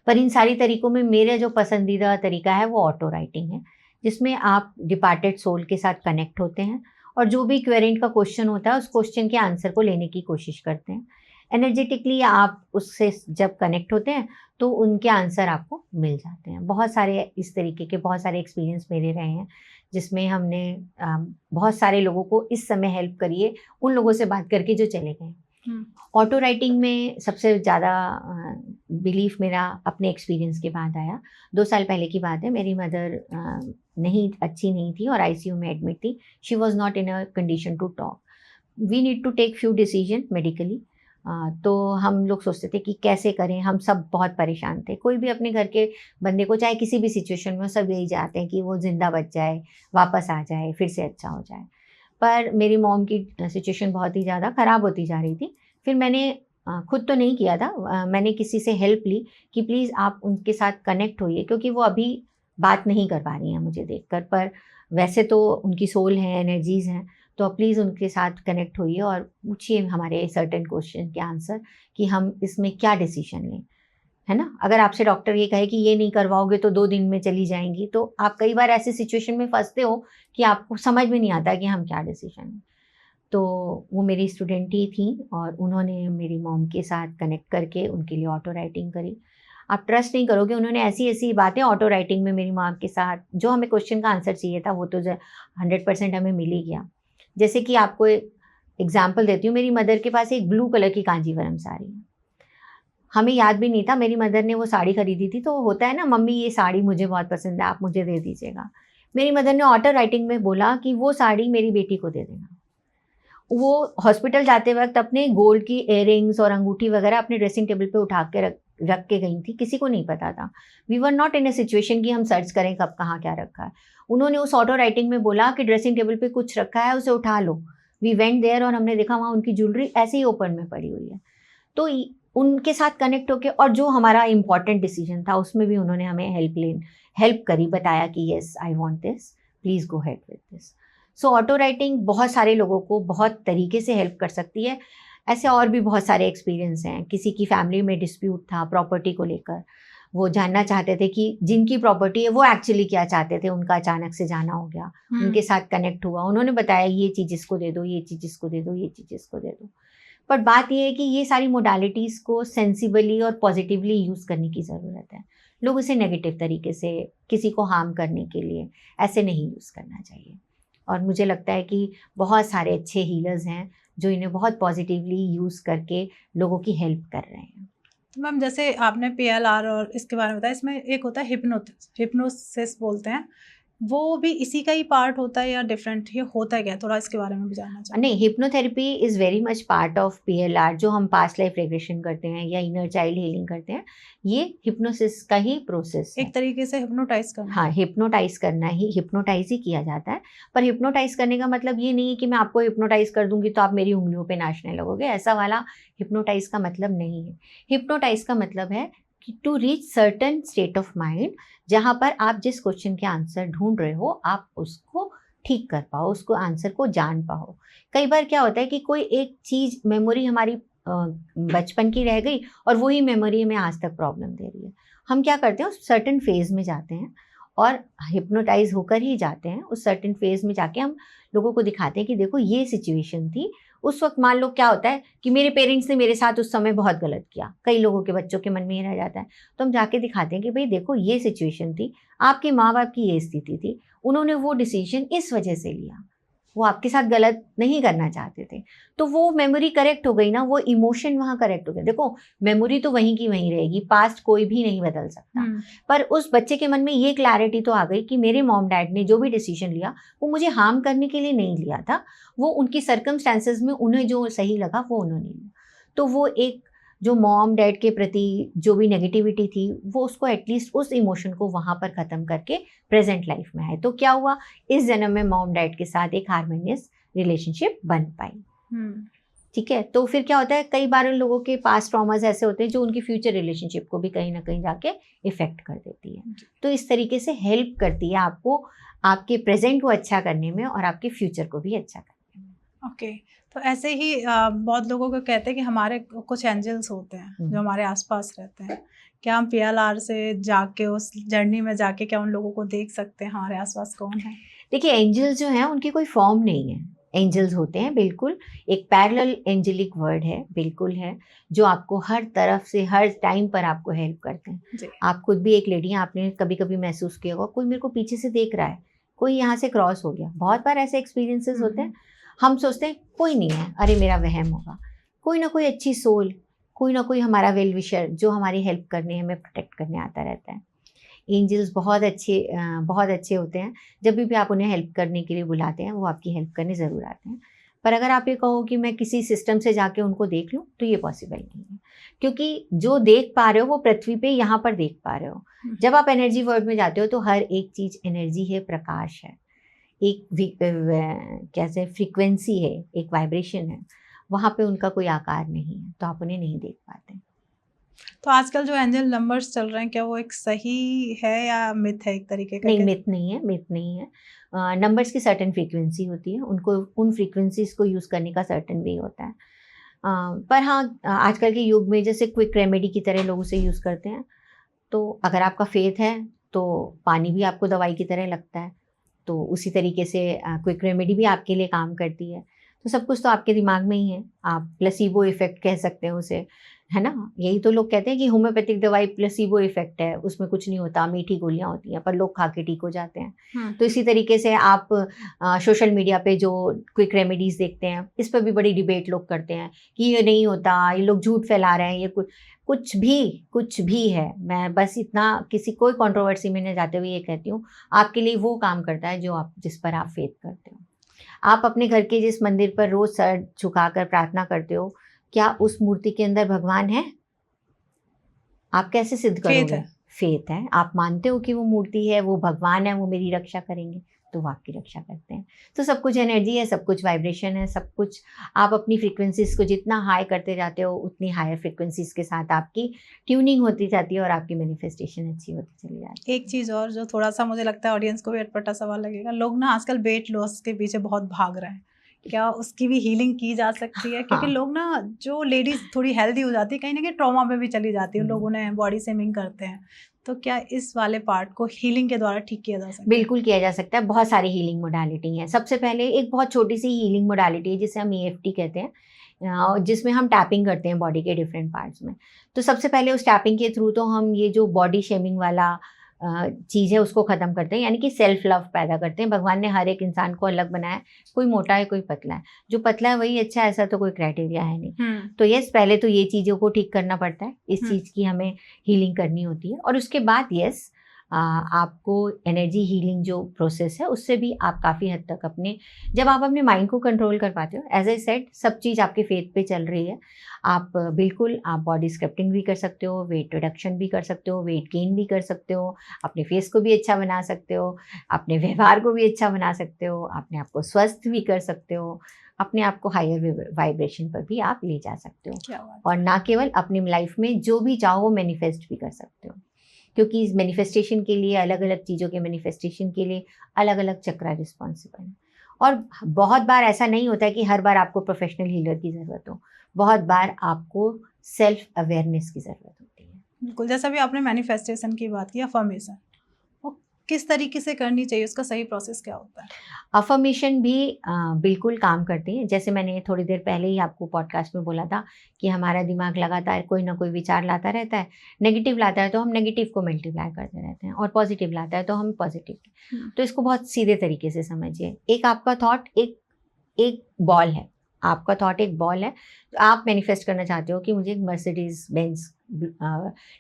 पर इन सारी तरीकों में मेरा जो पसंदीदा तरीका है वो ऑटो राइटिंग है, जिसमें आप डिपार्टेड सोल के साथ कनेक्ट होते हैं और जो भी क्वेरेंट का क्वेश्चन होता है उस क्वेश्चन के आंसर को लेने की कोशिश करते हैं। एनर्जेटिकली आप उससे जब कनेक्ट होते हैं तो उनके आंसर आपको मिल जाते हैं। बहुत सारे इस तरीके के बहुत सारे एक्सपीरियंस मेरे रहे हैं, जिसमें हमने बहुत सारे लोगों को इस समय हेल्प करी है, उन लोगों से बात करके जो चले गए। ऑटो राइटिंग में सबसे ज़्यादा बिलीफ मेरा अपने एक्सपीरियंस के बाद आया। 2 साल पहले की बात है, मेरी मदर नहीं अच्छी नहीं थी और आईसीयू में एडमिट थी। She was not in a condition to talk. We need to take few decision medically. तो हम लोग सोचते थे कि कैसे करें, हम सब बहुत परेशान थे। कोई भी अपने घर के बंदे को, चाहे किसी भी सिचुएशन में, सब यही चाहते हैं कि वो ज़िंदा बच जाए, वापस आ जाए, फिर से अच्छा हो जाए। पर मेरी मॉम की सिचुएशन बहुत ही ज़्यादा ख़राब होती जा रही थी। फिर मैंने खुद तो नहीं किया था, मैंने किसी से हेल्प ली कि प्लीज़ आप उनके साथ कनेक्ट होइए, क्योंकि वो अभी बात नहीं कर पा रही हैं मुझे देखकर, पर वैसे तो उनकी सोल है, एनर्जीज़ हैं। तो आप प्लीज़ उनके साथ कनेक्ट होइए और पूछिए हमारे सर्टेन क्वेश्चन के आंसर कि हम इसमें क्या डिसीजन लें, है ना? अगर आपसे डॉक्टर ये कहे कि ये नहीं करवाओगे तो 2 दिन में चली जाएँगी, तो आप कई बार ऐसी सिचुएशन में फँसते हो कि आपको समझ में नहीं आता कि हम क्या डिसीजन लें। तो वो मेरी स्टूडेंट ही थी और उन्होंने मेरी मॉम के साथ कनेक्ट करके उनके लिए ऑटो राइटिंग करी। आप ट्रस्ट नहीं करोगे, उन्होंने ऐसी-ऐसी बातें ऑटो राइटिंग में मेरी मॉम के साथ, जो हमें क्वेश्चन का आंसर चाहिए था वो तो 100% हमें मिल ही गया। जैसे कि आपको एक एग्ज़ाम्पल देती हूँ, मेरी मदर के पास एक ब्लू कलर की कांजीवरम साड़ी है। हमें याद भी नहीं था, मेरी मदर ने वो साड़ी खरीदी थी, तो होता है ना, मम्मी ये साड़ी मुझे बहुत पसंद है, आप मुझे दे दीजिएगा। मेरी मदर ने ऑटो राइटिंग में बोला कि वो साड़ी मेरी बेटी को दे देना। वो हॉस्पिटल जाते वक़्त अपने गोल्ड की इयररिंग्स और अंगूठी वगैरह अपने ड्रेसिंग टेबल पे उठा के रख के गई थी, किसी को नहीं पता था। We were not in a situation कि हम सर्च करें कब कहाँ क्या रखा है। उन्होंने उस ऑटो राइटिंग में बोला कि ड्रेसिंग टेबल पे कुछ रखा है, उसे उठा लो। वी वेंट देयर और हमने देखा वहाँ उनकी ज्वेलरी ऐसे ही ओपन में पड़ी हुई है। तो उनके साथ कनेक्ट होके, और जो हमारा इम्पॉर्टेंट डिसीजन था उसमें भी उन्होंने हमें हेल्प करी, बताया कि yes I want this, please go ahead with this. So auto writing बहुत सारे लोगों को बहुत तरीके से हेल्प कर सकती है। ऐसे और भी बहुत सारे एक्सपीरियंस हैं। किसी की फैमिली में डिस्प्यूट था प्रॉपर्टी को लेकर, वो जानना चाहते थे कि जिनकी प्रॉपर्टी है वो एक्चुअली क्या चाहते थे, उनका अचानक से जाना हो गया, उनके साथ कनेक्ट हुआ, उन्होंने बताया ये चीज़ इसको दे दो, ये चीज़ इसको दे दो, ये चीज़ इसको दे दो। पर बात ये है कि ये सारी मोडालिटीज़ को सेंसिबली और पॉजिटिवली यूज़ करने की ज़रूरत है। लोग इसे नेगेटिव तरीके से, किसी को हार्म करने के लिए ऐसे नहीं यूज़ करना चाहिए। और मुझे लगता है कि बहुत सारे अच्छे हीलर्स हैं जो इन्हें बहुत पॉजिटिवली यूज़ करके लोगों की हेल्प कर रहे हैं। तो मैम, जैसे आपने पीएलआर और इसके बारे में बताया, इसमें एक होता है हिप्नोसिस बोलते हैं, वो भी इसी का ही पार्ट होता है या डिफरेंट, ये होता है क्या? थोड़ा इसके बारे में भी जानना चाहूँगी। नहीं, hypnotherapy is very much part of PLR, जो हम पास्ट लाइफ रिग्रेशन करते हैं या इनर चाइल्ड हीलिंग करते हैं, ये हिप्नोसिस का ही प्रोसेस है। एक तरीके से हिप्नोटाइज करना। हाँ, हिप्नोटाइज़ करना ही, हिप्नोटाइज़ ही किया जाता है। पर हिप्नोटाइज़ करने का मतलब ये नहीं है कि मैं आपको हिप्नोटाइज़ कर दूँगी तो आप मेरी उँगलियों पे नाचने लगोगे, ऐसा वाला हिप्नोटाइज़ का मतलब नहीं है। हिप्नोटाइज़ का मतलब है कि to reach certain state of mind, जहाँ पर आप जिस क्वेश्चन के आंसर ढूँढ रहे हो, आप उसको ठीक कर पाओ, उसको आंसर को जान पाओ। कई बार क्या होता है कि कोई एक चीज़, मेमोरी हमारी बचपन की रह गई और वही मेमोरी हमें आज तक प्रॉब्लम दे रही है। हम क्या करते हैं, उस सर्टेन फेज़ में जाते हैं और हिप्नोटाइज़ होकर ही जाते हैं। उस सर्टेन फेज़ में जाके हम लोगों को दिखाते हैं कि देखो ये सिचुएशन थी। उस वक़्त मान लो क्या होता है कि मेरे पेरेंट्स ने मेरे साथ उस समय बहुत गलत किया। कई लोगों के बच्चों के मन में ये रह जाता है। तो हम जाके दिखाते हैं कि भई देखो ये सिचुएशन थी, आपके माँ-बाप की ये स्थिति थी, उन्होंने वो डिसीज़न इस वजह से लिया। वो आपके साथ गलत नहीं करना चाहते थे। तो वो मेमोरी करेक्ट हो गई ना, वो इमोशन वहाँ करेक्ट हो गया। देखो, मेमोरी तो वहीं की वहीं रहेगी, पास्ट कोई भी नहीं बदल सकता। पर उस बच्चे के मन में ये क्लैरिटी तो आ गई कि मेरे मॉम डैड ने जो भी डिसीजन लिया, वो मुझे हार्म करने के लिए नहीं लिया था। वो उनकी सर्कमस्टेंसेस में उन्हें जो सही लगा वो उन्होंने लिया। तो वो एक जो मॉम डैड के प्रति जो भी नेगेटिविटी थी, वो उसको एटलीस्ट उस इमोशन को वहाँ पर ख़त्म करके प्रेजेंट लाइफ में आए। तो क्या हुआ, इस जन्म में मॉम डैड के साथ एक हार्मोनियस रिलेशनशिप बन पाई। ठीक है, तो फिर क्या होता है, कई बार उन लोगों के पास्ट ट्रॉमास ऐसे होते हैं जो उनकी फ्यूचर रिलेशनशिप को भी कहीं ना कहीं जाके इफेक्ट कर देती है। तो इस तरीके से हेल्प करती है आपको आपके प्रेजेंट को अच्छा करने में और आपके फ्यूचर को भी अच्छा करने में। ओके, तो ऐसे ही बहुत लोगों को कहते हैं कि हमारे कुछ एंजल्स होते हैं जो हमारे आसपास रहते हैं। क्या हम पीएलआर से जाके, उस जर्नी में जाके, क्या उन लोगों को देख सकते हैं हमारे आसपास कौन है? देखिए, एंजल्स जो हैं उनकी कोई फॉर्म नहीं है। एंजल्स होते हैं, बिल्कुल एक पैरेलल एंजेलिक वर्ड है, बिल्कुल है, जो आपको हर तरफ से हर टाइम पर आपको हेल्प करते हैं। आप खुद भी एक लेडी हैं, आपने कभी कभी महसूस किया होगा कोई मेरे को पीछे से देख रहा है, कोई यहाँ से क्रॉस हो गया। बहुत बार ऐसे एक्सपीरियंसेस होते हैं। हम सोचते हैं कोई नहीं है, अरे मेरा वहम होगा। कोई ना कोई अच्छी सोल, कोई ना कोई हमारा वेल विशर जो हमारी हेल्प करने, हमें प्रोटेक्ट करने आता रहता है। एंजल्स बहुत अच्छे होते हैं। जब भी आप उन्हें हेल्प करने के लिए बुलाते हैं, वो आपकी हेल्प करने ज़रूर आते हैं। पर अगर आप ये कहो कि मैं किसी सिस्टम से जाके उनको देख लूँ, तो ये पॉसिबल नहीं है। क्योंकि जो देख पा रहे हो वो पृथ्वी पे यहाँ पर देख पा रहे हो। जब आप एनर्जी वर्ल्ड में जाते हो तो हर एक चीज़ एनर्जी है, प्रकाश है, एक कैसे फ्रीक्वेंसी है, एक वाइब्रेशन है। वहाँ पे उनका कोई आकार नहीं है, तो आप उन्हें नहीं देख पाते। तो आजकल जो एंजल नंबर्स चल रहे हैं, क्या वो एक सही है या मिथ है एक तरीके का? नहीं, मिथ नहीं है, मिथ नहीं है। नंबर्स की सर्टेन फ्रीक्वेंसी होती है, उनको उन फ्रीक्वेंसीज़ को यूज़ करने का सर्टेन वे होता है। पर हाँ, आजकल के युग में जैसे क्विक रेमेडी की तरह लोग उसे यूज़ करते हैं। तो अगर आपका फेथ है, तो पानी भी आपको दवाई की तरह लगता है। तो उसी तरीके से क्विक रेमेडी भी आपके लिए काम करती है। तो सब कुछ तो आपके दिमाग में ही है। आप प्लेसिबो इफ़ेक्ट कह सकते हैं उसे, है ना? यही तो लोग कहते हैं कि होम्योपैथिक दवाई प्लेसिबो इफ़ेक्ट है, उसमें कुछ नहीं होता, मीठी गोलियाँ होती हैं, पर लोग खा के ठीक हो जाते हैं। तो इसी तरीके से आप सोशल मीडिया पे जो क्विक रेमेडीज़ देखते हैं, इस पर भी बड़ी डिबेट लोग करते हैं कि ये नहीं होता, ये लोग झूठ फैला रहे हैं, ये कुछ भी है। मैं बस इतना किसी कोई कंट्रोवर्सी में नहीं जाते हुए ये कहती हूँ, आपके लिए वो काम करता है जिस पर आप फेथ करते हो। आप अपने घर के जिस मंदिर पर रोज़ सर झुकाकर प्रार्थना करते हो, क्या उस मूर्ति के अंदर भगवान है? आप कैसे सिद्ध करोगे? फेथ है। आप मानते हो कि वो मूर्ति है, वो भगवान है, वो मेरी रक्षा करेंगे, तो वो आपकी रक्षा करते हैं। तो सब कुछ एनर्जी है, सब कुछ वाइब्रेशन है, सब कुछ आप अपनी फ्रीक्वेंसीज़ को जितना हाई करते जाते हो, उतनी हायर फ्रीक्वेंसीज़ के साथ आपकी ट्यूनिंग होती जाती है और आपकी मैनिफेस्टेशन अच्छी होती चली जाती है। एक चीज़ और जो थोड़ा-सा मुझे लगता है ऑडियंस को भी अटपटा सवाल लगेगा, लोग ना आजकल वेट लॉस के पीछे बहुत भाग रहे हैं। क्या उसकी भी हीलिंग की जा सकती है? क्योंकि हाँ। लोग ना, जो लेडीज़ थोड़ी हेल्दी हो जाती है, कहीं न कहीं ट्रॉमा में भी चली जाती है, लोग हुँ। उन्हें बॉडी शेमिंग करते हैं। तो क्या इस वाले पार्ट को हीलिंग के द्वारा ठीक किया जा सकता है? बिल्कुल किया जा सकता है, बहुत सारी हीलिंग मोडालिटी हैं। सबसे पहले एक बहुत छोटी-सी हीलिंग मोडालिटी है जिसे हम ईएफटी कहते हैं, जिसमें हम टैपिंग करते हैं बॉडी के डिफरेंट पार्ट्स में। तो सबसे पहले उस टैपिंग के थ्रू तो हम ये जो बॉडी शेमिंग वाला चीज़ है उसको ख़त्म करते हैं, यानी कि सेल्फ लव पैदा करते हैं। भगवान ने हर एक इंसान को अलग बनाया है, कोई मोटा है, कोई पतला है। जो पतला है वही अच्छा है, ऐसा तो कोई क्राइटेरिया है नहीं। तो यस, पहले तो ये चीज़ों को ठीक करना पड़ता है, इस चीज़ की हमें हीलिंग करनी होती है और उसके बाद यस, आपको एनर्जी हीलिंग जो प्रोसेस है उससे भी आप काफ़ी हद तक जब आप अपने माइंड को कंट्रोल कर पाते हो, एज आई सेड, सब चीज़ आपके फेथ पे चल रही है। आप बिल्कुल आप बॉडी स्क्रप्टिंग भी कर सकते हो, वेट रिडक्शन भी कर सकते हो, वेट गेन भी कर सकते हो, अपने फेस को भी अच्छा बना सकते हो, अपने व्यवहार को भी अच्छा बना सकते हो, अपने आप को स्वस्थ भी कर सकते हो, अपने आप को हायर वाइब्रेशन पर भी आप ले जा सकते हो। क्या बात और ना केवल अपनी लाइफ में जो भी चाहो वो मैनिफेस्ट भी कर सकते हो, क्योंकि इस मैनिफेस्टेशन के लिए, अलग-अलग चीज़ों के मैनिफेस्टेशन के लिए अलग-अलग चक्र रिस्पॉन्सिबल है। और बहुत बार ऐसा नहीं होता है कि हर बार आपको प्रोफेशनल हीलर की ज़रूरत हो, बहुत बार आपको सेल्फ अवेयरनेस की ज़रूरत होती है। बिल्कुल, जैसा भी आपने मैनिफेस्टेशन की बात की, अफ़र्मेशन, वो किस तरीके से करनी चाहिए? उसका सही प्रोसेस क्या होता है? अफ़र्मेशन भी बिल्कुल काम करती हैं। जैसे मैंने थोड़ी देर पहले ही आपको पॉडकास्ट में बोला था कि हमारा दिमाग लगातार कोई ना कोई विचार लाता रहता है। नेगेटिव लाता है तो हम नेगेटिव को मल्टीप्लाई करते रहते हैं और पॉज़िटिव लाता है तो हम पॉज़िटिव। तो इसको बहुत सीधे तरीके से समझिए। एक आपका थॉट एक बॉल है। आपका थॉट एक बॉल है। तो आप मैनिफेस्ट करना चाहते हो कि मुझे एक Mercedes Benz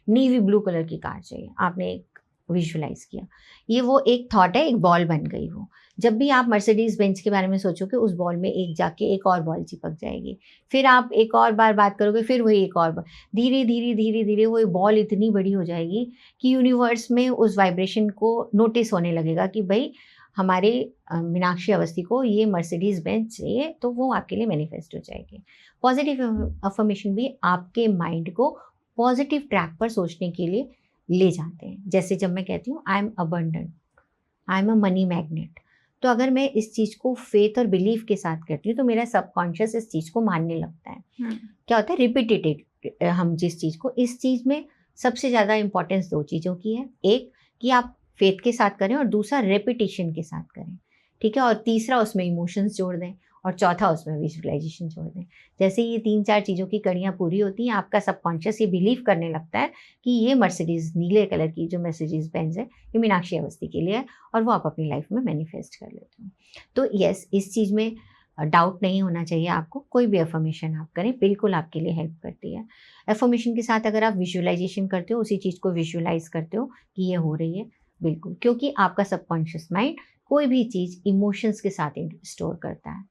navy blue colour की कार चाहिए। आपने एक विजुअलाइज़ किया। ये वो एक थॉट है, एक बॉल बन गई वो। जब भी आप मर्सिडीज़ बेंज के बारे में सोचोगे, उस बॉल में एक जाके एक और बॉल चिपक जाएगी। फिर आप एक और बार बात करोगे, फिर वही एक और बॉल। धीरे-धीरे वो बॉल इतनी बड़ी हो जाएगी कि यूनिवर्स में उस वाइब्रेशन को नोटिस होने लगेगा कि भई हमारे मीनाक्षी अवस्थी को ये मर्सिडीज़ बेंज चाहिए, तो वो आपके लिए मैनिफेस्ट हो जाएगी। पॉज़िटिव अफ़र्मेशन भी आपके माइंड को पॉज़िटिव ट्रैक पर सोचने के लिए ले जाते हैं। जैसे जब मैं कहती हूँ I am abundant, I am a money magnet, तो अगर मैं इस चीज़ को फेथ और बिलीफ के साथ करती हूँ तो मेरा सबकॉन्शियस इस चीज़ को मानने लगता है। क्या होता है, रिपीटेड हम जिस चीज़ को, इस चीज़ में सबसे ज़्यादा इंपॉर्टेंस 2 चीज़ों की है। एक कि आप फेथ के साथ करें और दूसरा रेपिटेशन के साथ करें, ठीक है? और तीसरा उसमें इमोशंस जोड़ दें और चौथा उसमें विजुअलाइजेशन जोड़ दें। जैसे ये 3-4 चीज़ों की कड़ियाँ पूरी होती हैं, आपका सबकॉन्शियस ये बिलीव करने लगता है कि ये मर्सिडीज़ नीले कलर की जो मर्सिडीज़ बेंज है, ये मीनाक्षी अवस्थी के लिए है और वो आप अपनी लाइफ में मैनिफेस्ट कर लेते हो। तो येस, इस चीज़ में डाउट नहीं होना चाहिए आपको। कोई भी अफर्मेशन आप करें बिल्कुल आपके लिए हेल्प करती है। अफर्मेशन के साथ अगर आप विजुअलाइजेशन करते हो, उसी चीज़ को विजुअलाइज करते हो कि ये हो रही है, बिल्कुल, क्योंकि आपका सबकॉन्शियस माइंड कोई भी चीज़ इमोशंस के साथ स्टोर करता है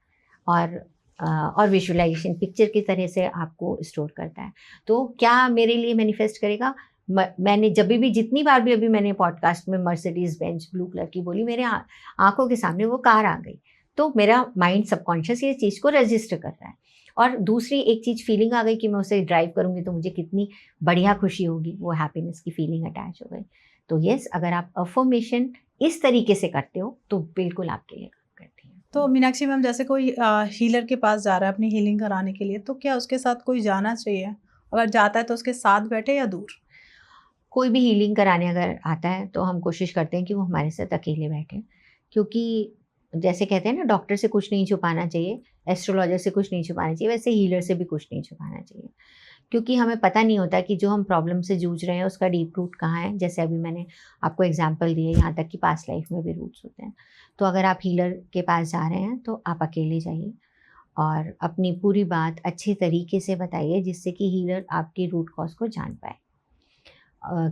और विजुअलाइजेशन पिक्चर की तरह से आपको स्टोर करता है। तो क्या मेरे लिए मैनिफेस्ट करेगा? मैंने जब भी जितनी बार भी अभी मैंने पॉडकास्ट में मर्सिडीज बेंज ब्लू कलर की बोली, मेरे आंखों के सामने वो कार आ गई। तो मेरा माइंड सबकॉन्शियस ये चीज़ को रजिस्टर कर रहा है। और दूसरी एक चीज़ फीलिंग आ गई कि मैं उसे ड्राइव करूँगी तो मुझे कितनी बढ़िया खुशी होगी, वो हैप्पीनेस की फीलिंग अटैच हो गई। तो यस, अगर आप अफर्मेशन इस तरीके से करते हो तो बिल्कुल आपके लिए काम करती है। तो मीनाक्षी मैम, जैसे कोई हीलर के पास जा रहा है अपनी हीलिंग कराने के लिए, तो क्या उसके साथ कोई जाना चाहिए? अगर जाता है तो उसके साथ बैठे या दूर? कोई भी हीलिंग कराने अगर आता है तो हम कोशिश करते हैं कि वो हमारे साथ अकेले बैठे, क्योंकि जैसे कहते हैं ना, डॉक्टर से कुछ नहीं छुपाना चाहिए, एस्ट्रोलॉजर से कुछ नहीं छुपाना चाहिए, वैसे हीलर से भी कुछ नहीं छुपाना चाहिए, क्योंकि हमें पता नहीं होता कि जो हम प्रॉब्लम से जूझ रहे हैं उसका डीप रूट कहाँ है। जैसे अभी मैंने आपको एग्जांपल दिए, यहाँ तक कि पास्ट लाइफ में भी रूट्स होते हैं। तो अगर आप हीलर के पास जा रहे हैं तो आप अकेले जाइए और अपनी पूरी बात अच्छे तरीके से बताइए, जिससे कि हीलर आपकी रूट कॉज को जान पाए।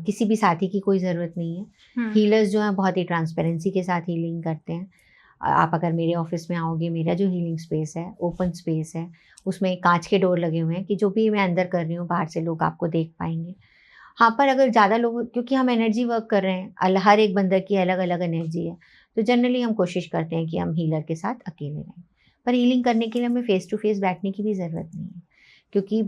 किसी भी साथी की कोई ज़रूरत नहीं है। हीलर्स जो हैं बहुत ही ट्रांसपेरेंसी के साथ हीलिंग करते हैं। आप अगर मेरे ऑफिस में आओगे, मेरा जो हीलिंग स्पेस है ओपन स्पेस है, उसमें कांच के डोर लगे हुए हैं कि जो भी मैं अंदर कर रही हूँ बाहर से लोग आपको देख पाएंगे। हाँ, पर अगर ज़्यादा लोग, क्योंकि हम एनर्जी वर्क कर रहे हैं, हर एक बंदर की अलग अलग एनर्जी है, तो जनरली हम कोशिश करते हैं कि हम हीलर के साथ अकेले रहें। पर हीलिंग करने के लिए हमें फेस टू फेस बैठने की भी ज़रूरत नहीं है, क्योंकि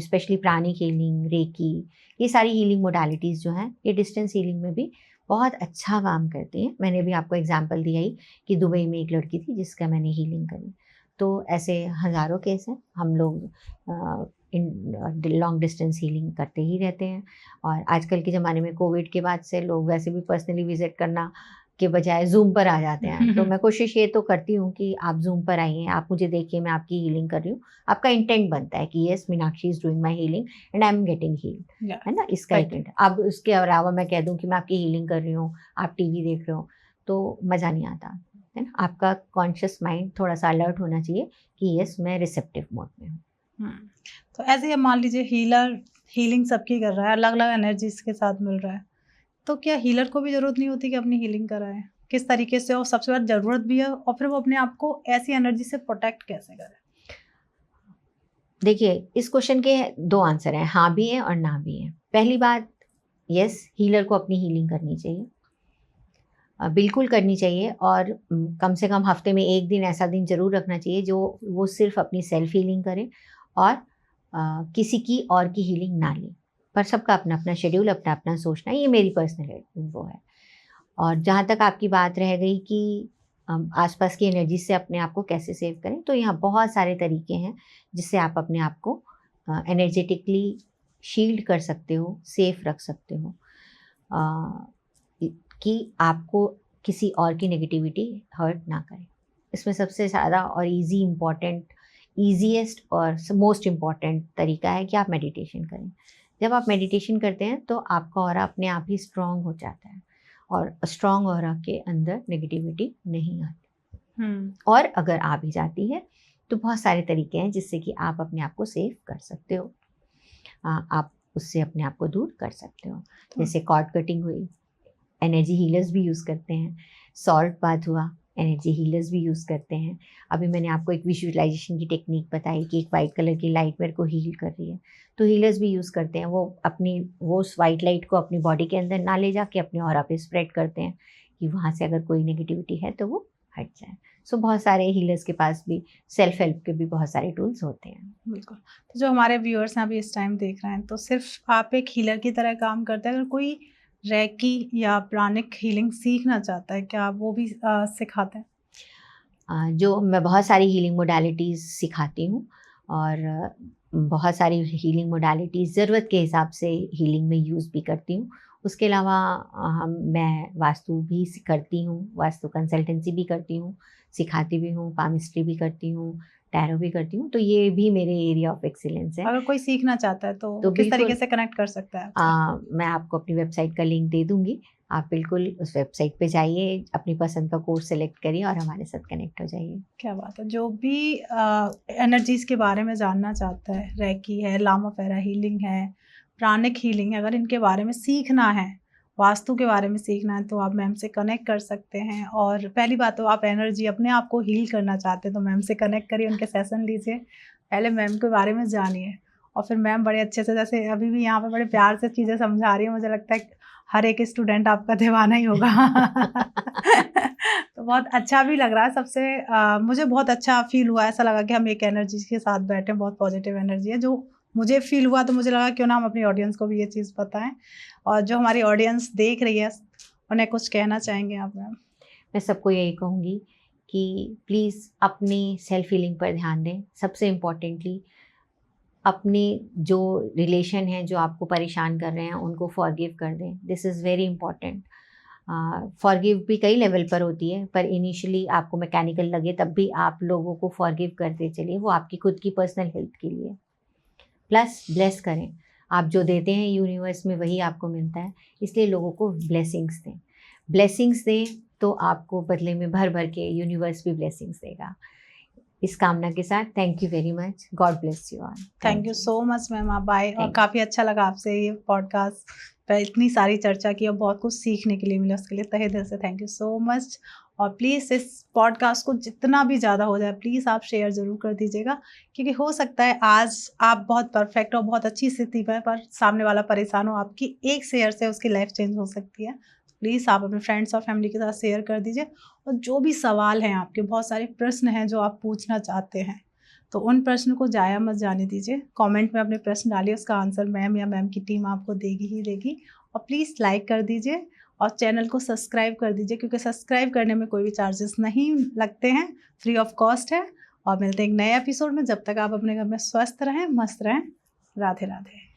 स्पेशली प्राणिक हीलिंग, रेकी, ये सारी हीलिंग मोडालिटीज़ जो हैं, ये डिस्टेंस हीलिंग में भी बहुत अच्छा काम करती हैं। मैंने भी आपको एग्जांपल दिया ही कि दुबई में एक लड़की थी जिसका मैंने हीलिंग करी। तो ऐसे हज़ारों केस हैं। हम लोग लॉन्ग डिस्टेंस हीलिंग करते ही रहते हैं। और आजकल के ज़माने में कोविड के बाद से लोग वैसे भी पर्सनली विज़िट करना के बजाय ज़ूम पर आ जाते हैं। तो मैं कोशिश ये तो करती हूँ कि आप ज़ूम पर आइए, आप मुझे देखिए, मैं आपकी हीलिंग कर रही हूँ। आपका इंटेंट बनता है कि yes, Meenakshi is doing my healing and I am getting heeled, है ना? इसका एक इंटेंट। अब उसके अलावा मैं कह दूँ कि मैं आपकी हीलिंग कर रही हूँ, आप टीवी देख रहे हो, तो मज़ा नहीं आता, है ना? आपका कॉन्शियस माइंड थोड़ा-सा अलर्ट होना चाहिए कि येस, मैं रिसेप्टिव मोड में हूँ। तो ऐसे ही अब मान लीजिए हीलर हीलिंग सबकी कर रहा है, अलग-अलग एनर्जीज़ के साथ मिल रहा है। तो क्या हीलर को भी ज़रूरत नहीं होती कि अपनी हीलिंग कराएँ? किस तरीके से, और सबसे ज़्यादा ज़रूरत भी है, और फिर वो अपने आप को ऐसी एनर्जी से प्रोटेक्ट कैसे करे? देखिए, इस क्वेश्चन के 2 आंसर हैं, हाँ भी है और ना भी है। पहली बात, येस, हीलर को अपनी हीलिंग करनी चाहिए। बिल्कुल करनी चाहिए, और कम से कम हफ्ते में 1 दिन ऐसा दिन ज़रूर रखना चाहिए जो वो सिर्फ़ अपनी सेल्फ हीलिंग करे और किसी की और की हीलिंग ना ले। पर सबका अपना-अपना शेड्यूल, अपना-अपना सोचना, ये मेरी पर्सनल वो है। और जहाँ तक आपकी बात रह गई कि आसपास की एनर्जी से अपने आप को कैसे सेव करें, तो यहाँ बहुत सारे तरीके हैं जिससे आप अपने आप को एनर्जेटिकली शील्ड कर सकते हो, सेफ रख सकते हो, कि आपको किसी और की नेगेटिविटी हर्ट ना करे। इसमें सबसे ज़्यादा और ईजीएस्ट और मोस्ट इम्पॉर्टेंट तरीका है कि आप मेडिटेशन करें। जब आप मेडिटेशन करते हैं तो आपका ऑरा अपने आप ही स्ट्रॉन्ग हो जाता है, और स्ट्रॉन्ग ऑरा के अंदर नेगेटिविटी नहीं आती। और अगर आ भी जाती है तो बहुत सारे तरीके हैं जिससे कि आप अपने आप को सेव कर सकते हो। आप उससे अपने आप को दूर कर सकते हो। जैसे कॉर्ड कटिंग हुई, एनर्जी हीलर्स भी यूज़ करते हैं। सॉल्ट बाथ हुआ, एनर्जी हीलर्स भी यूज़ करते हैं। अभी मैंने आपको एक विजुअलाइजेशन की टेक्निक बताई कि एक वाइट कलर की लाइट मेरे को हील कर रही है, तो हीलर्स भी यूज़ करते हैं। वो उस वाइट लाइट को अपनी बॉडी के अंदर ना ले जाके अपने ऑरा पे स्प्रेड करते हैं कि वहाँ से अगर कोई नेगेटिविटी है तो वो हट जाए। सो बहुत सारे हीलर्स के पास भी सेल्फ हेल्प के भी बहुत सारे टूल्स होते हैं। बिल्कुल। तो जो हमारे व्यूअर्स हैं अभी इस टाइम देख रहे हैं, तो सिर्फ आप एक हीलर की तरह काम करते हैं? अगर कोई रेकी या प्राणिक हीलिंग सीखना चाहता है, क्या आप वो भी सिखाते हैं? जो मैं बहुत सारी हीलिंग मोडालिटीज़ सिखाती हूँ, और बहुत सारी हीलिंग मोडालिटीज़ ज़रूरत के हिसाब से हीलिंग में यूज़ भी करती हूँ। उसके अलावा मैं वास्तु भी करती हूँ, वास्तु कंसल्टेंसी भी करती हूँ, सिखाती भी हूँ, पामिस्ट्री भी करती हूँ, टैरो भी करती हूँ। तो ये भी मेरे एरिया ऑफ एक्सीलेंस है। अगर कोई सीखना चाहता है तो तो वो किस तरीके बिल्कुल से कनेक्ट कर सकता है आपसे? मैं आपको अपनी वेबसाइट का लिंक दे दूँगी, आप बिल्कुल उस वेबसाइट पे जाइए, अपनी पसंद का कोर्स सेलेक्ट करिए और हमारे साथ कनेक्ट हो जाइए। क्या बात है। जो भी एनर्जीज़ के बारे में जानना चाहता है, रेकी है, लामाफेरा हीलिंग है, प्राणिक हीलिंग है, अगर इनके बारे में सीखना है, वास्तु के बारे में सीखना है, तो आप मैम से कनेक्ट कर सकते हैं। और पहली बात तो आप एनर्जी अपने आप को हील करना चाहते हैं तो मैम से कनेक्ट करिए, उनके सेशन लीजिए, पहले मैम के बारे में जानिए। और फिर मैम बड़े अच्छे से, जैसे अभी भी यहाँ पे बड़े प्यार से चीज़ें समझा रही हैं, मुझे लगता है हर एक स्टूडेंट आपका दीवाना ही होगा। तो बहुत अच्छा भी लग रहा है सबसे, मुझे बहुत अच्छा फील हुआ, ऐसा लगा कि हम एक एनर्जी के साथ बैठे हैं, बहुत पॉजिटिव एनर्जी है जो मुझे फील हुआ। तो मुझे लगा क्यों ना हम अपनी ऑडियंस को भी ये चीज़ बताएं। और जो हमारी ऑडियंस देख रही है उन्हें कुछ कहना चाहेंगे आप मैम? मैं सबको यही कहूँगी कि प्लीज़ अपनी सेल्फ हीलिंग पर ध्यान दें। सबसे इम्पोर्टेंटली अपने जो रिलेशन हैं जो आपको परेशान कर रहे हैं उनको फॉरगिव कर दें। This is very important. Forgive भी कई लेवल पर होती है, पर इनिशियली आपको मैकेनिकल लगे तब भी आप लोगों को फॉरगिव करते चलिए, वो आपकी खुद की पर्सनल हेल्थ के लिए। प्लस ब्लेस करें, आप जो देते हैं यूनिवर्स में वही आपको मिलता है, इसलिए लोगों को ब्लेसिंग्स दें। ब्लेसिंग्स दें तो आपको बदले में भर भर के यूनिवर्स भी ब्लेसिंग्स देगा। इस कामना के साथ thank you very much. God bless you all. Thank you so much ma'am, आप आए और Thank काफ़ी अच्छा लगा आपसे ये पॉडकास्ट पर इतनी सारी चर्चा की और बहुत कुछ सीखने के लिए मिला, उसके लिए तहे दिल से थैंक यू सो मच। और प्लीज़ इस पॉडकास्ट को जितना भी ज़्यादा हो जाए प्लीज़ आप शेयर ज़रूर कर दीजिएगा, क्योंकि हो सकता है आज आप बहुत परफेक्ट और बहुत अच्छी स्थिति में पर सामने वाला परेशान हो, आपकी एक शेयर से उसकी लाइफ चेंज हो सकती है। प्लीज़ आप अपने फ्रेंड्स और फैमिली के साथ शेयर कर दीजिए। और जो भी सवाल हैं आपके, बहुत सारे प्रश्न हैं जो आप पूछना चाहते हैं, तो उन प्रश्न को जाया मत जाने दीजिए। कमेंट में अपने प्रश्न डालिए, उसका आंसर मैम या मैम की टीम आपको देगी ही देगी। और प्लीज़ लाइक कर दीजिए और चैनल को सब्सक्राइब कर दीजिए, क्योंकि सब्सक्राइब करने में कोई भी चार्जेस नहीं लगते हैं, फ्री ऑफ कॉस्ट है। और मिलते हैं एक नए एपिसोड में, जब तक आप अपने घर में स्वस्थ रहें, मस्त रहें। राधे राधे।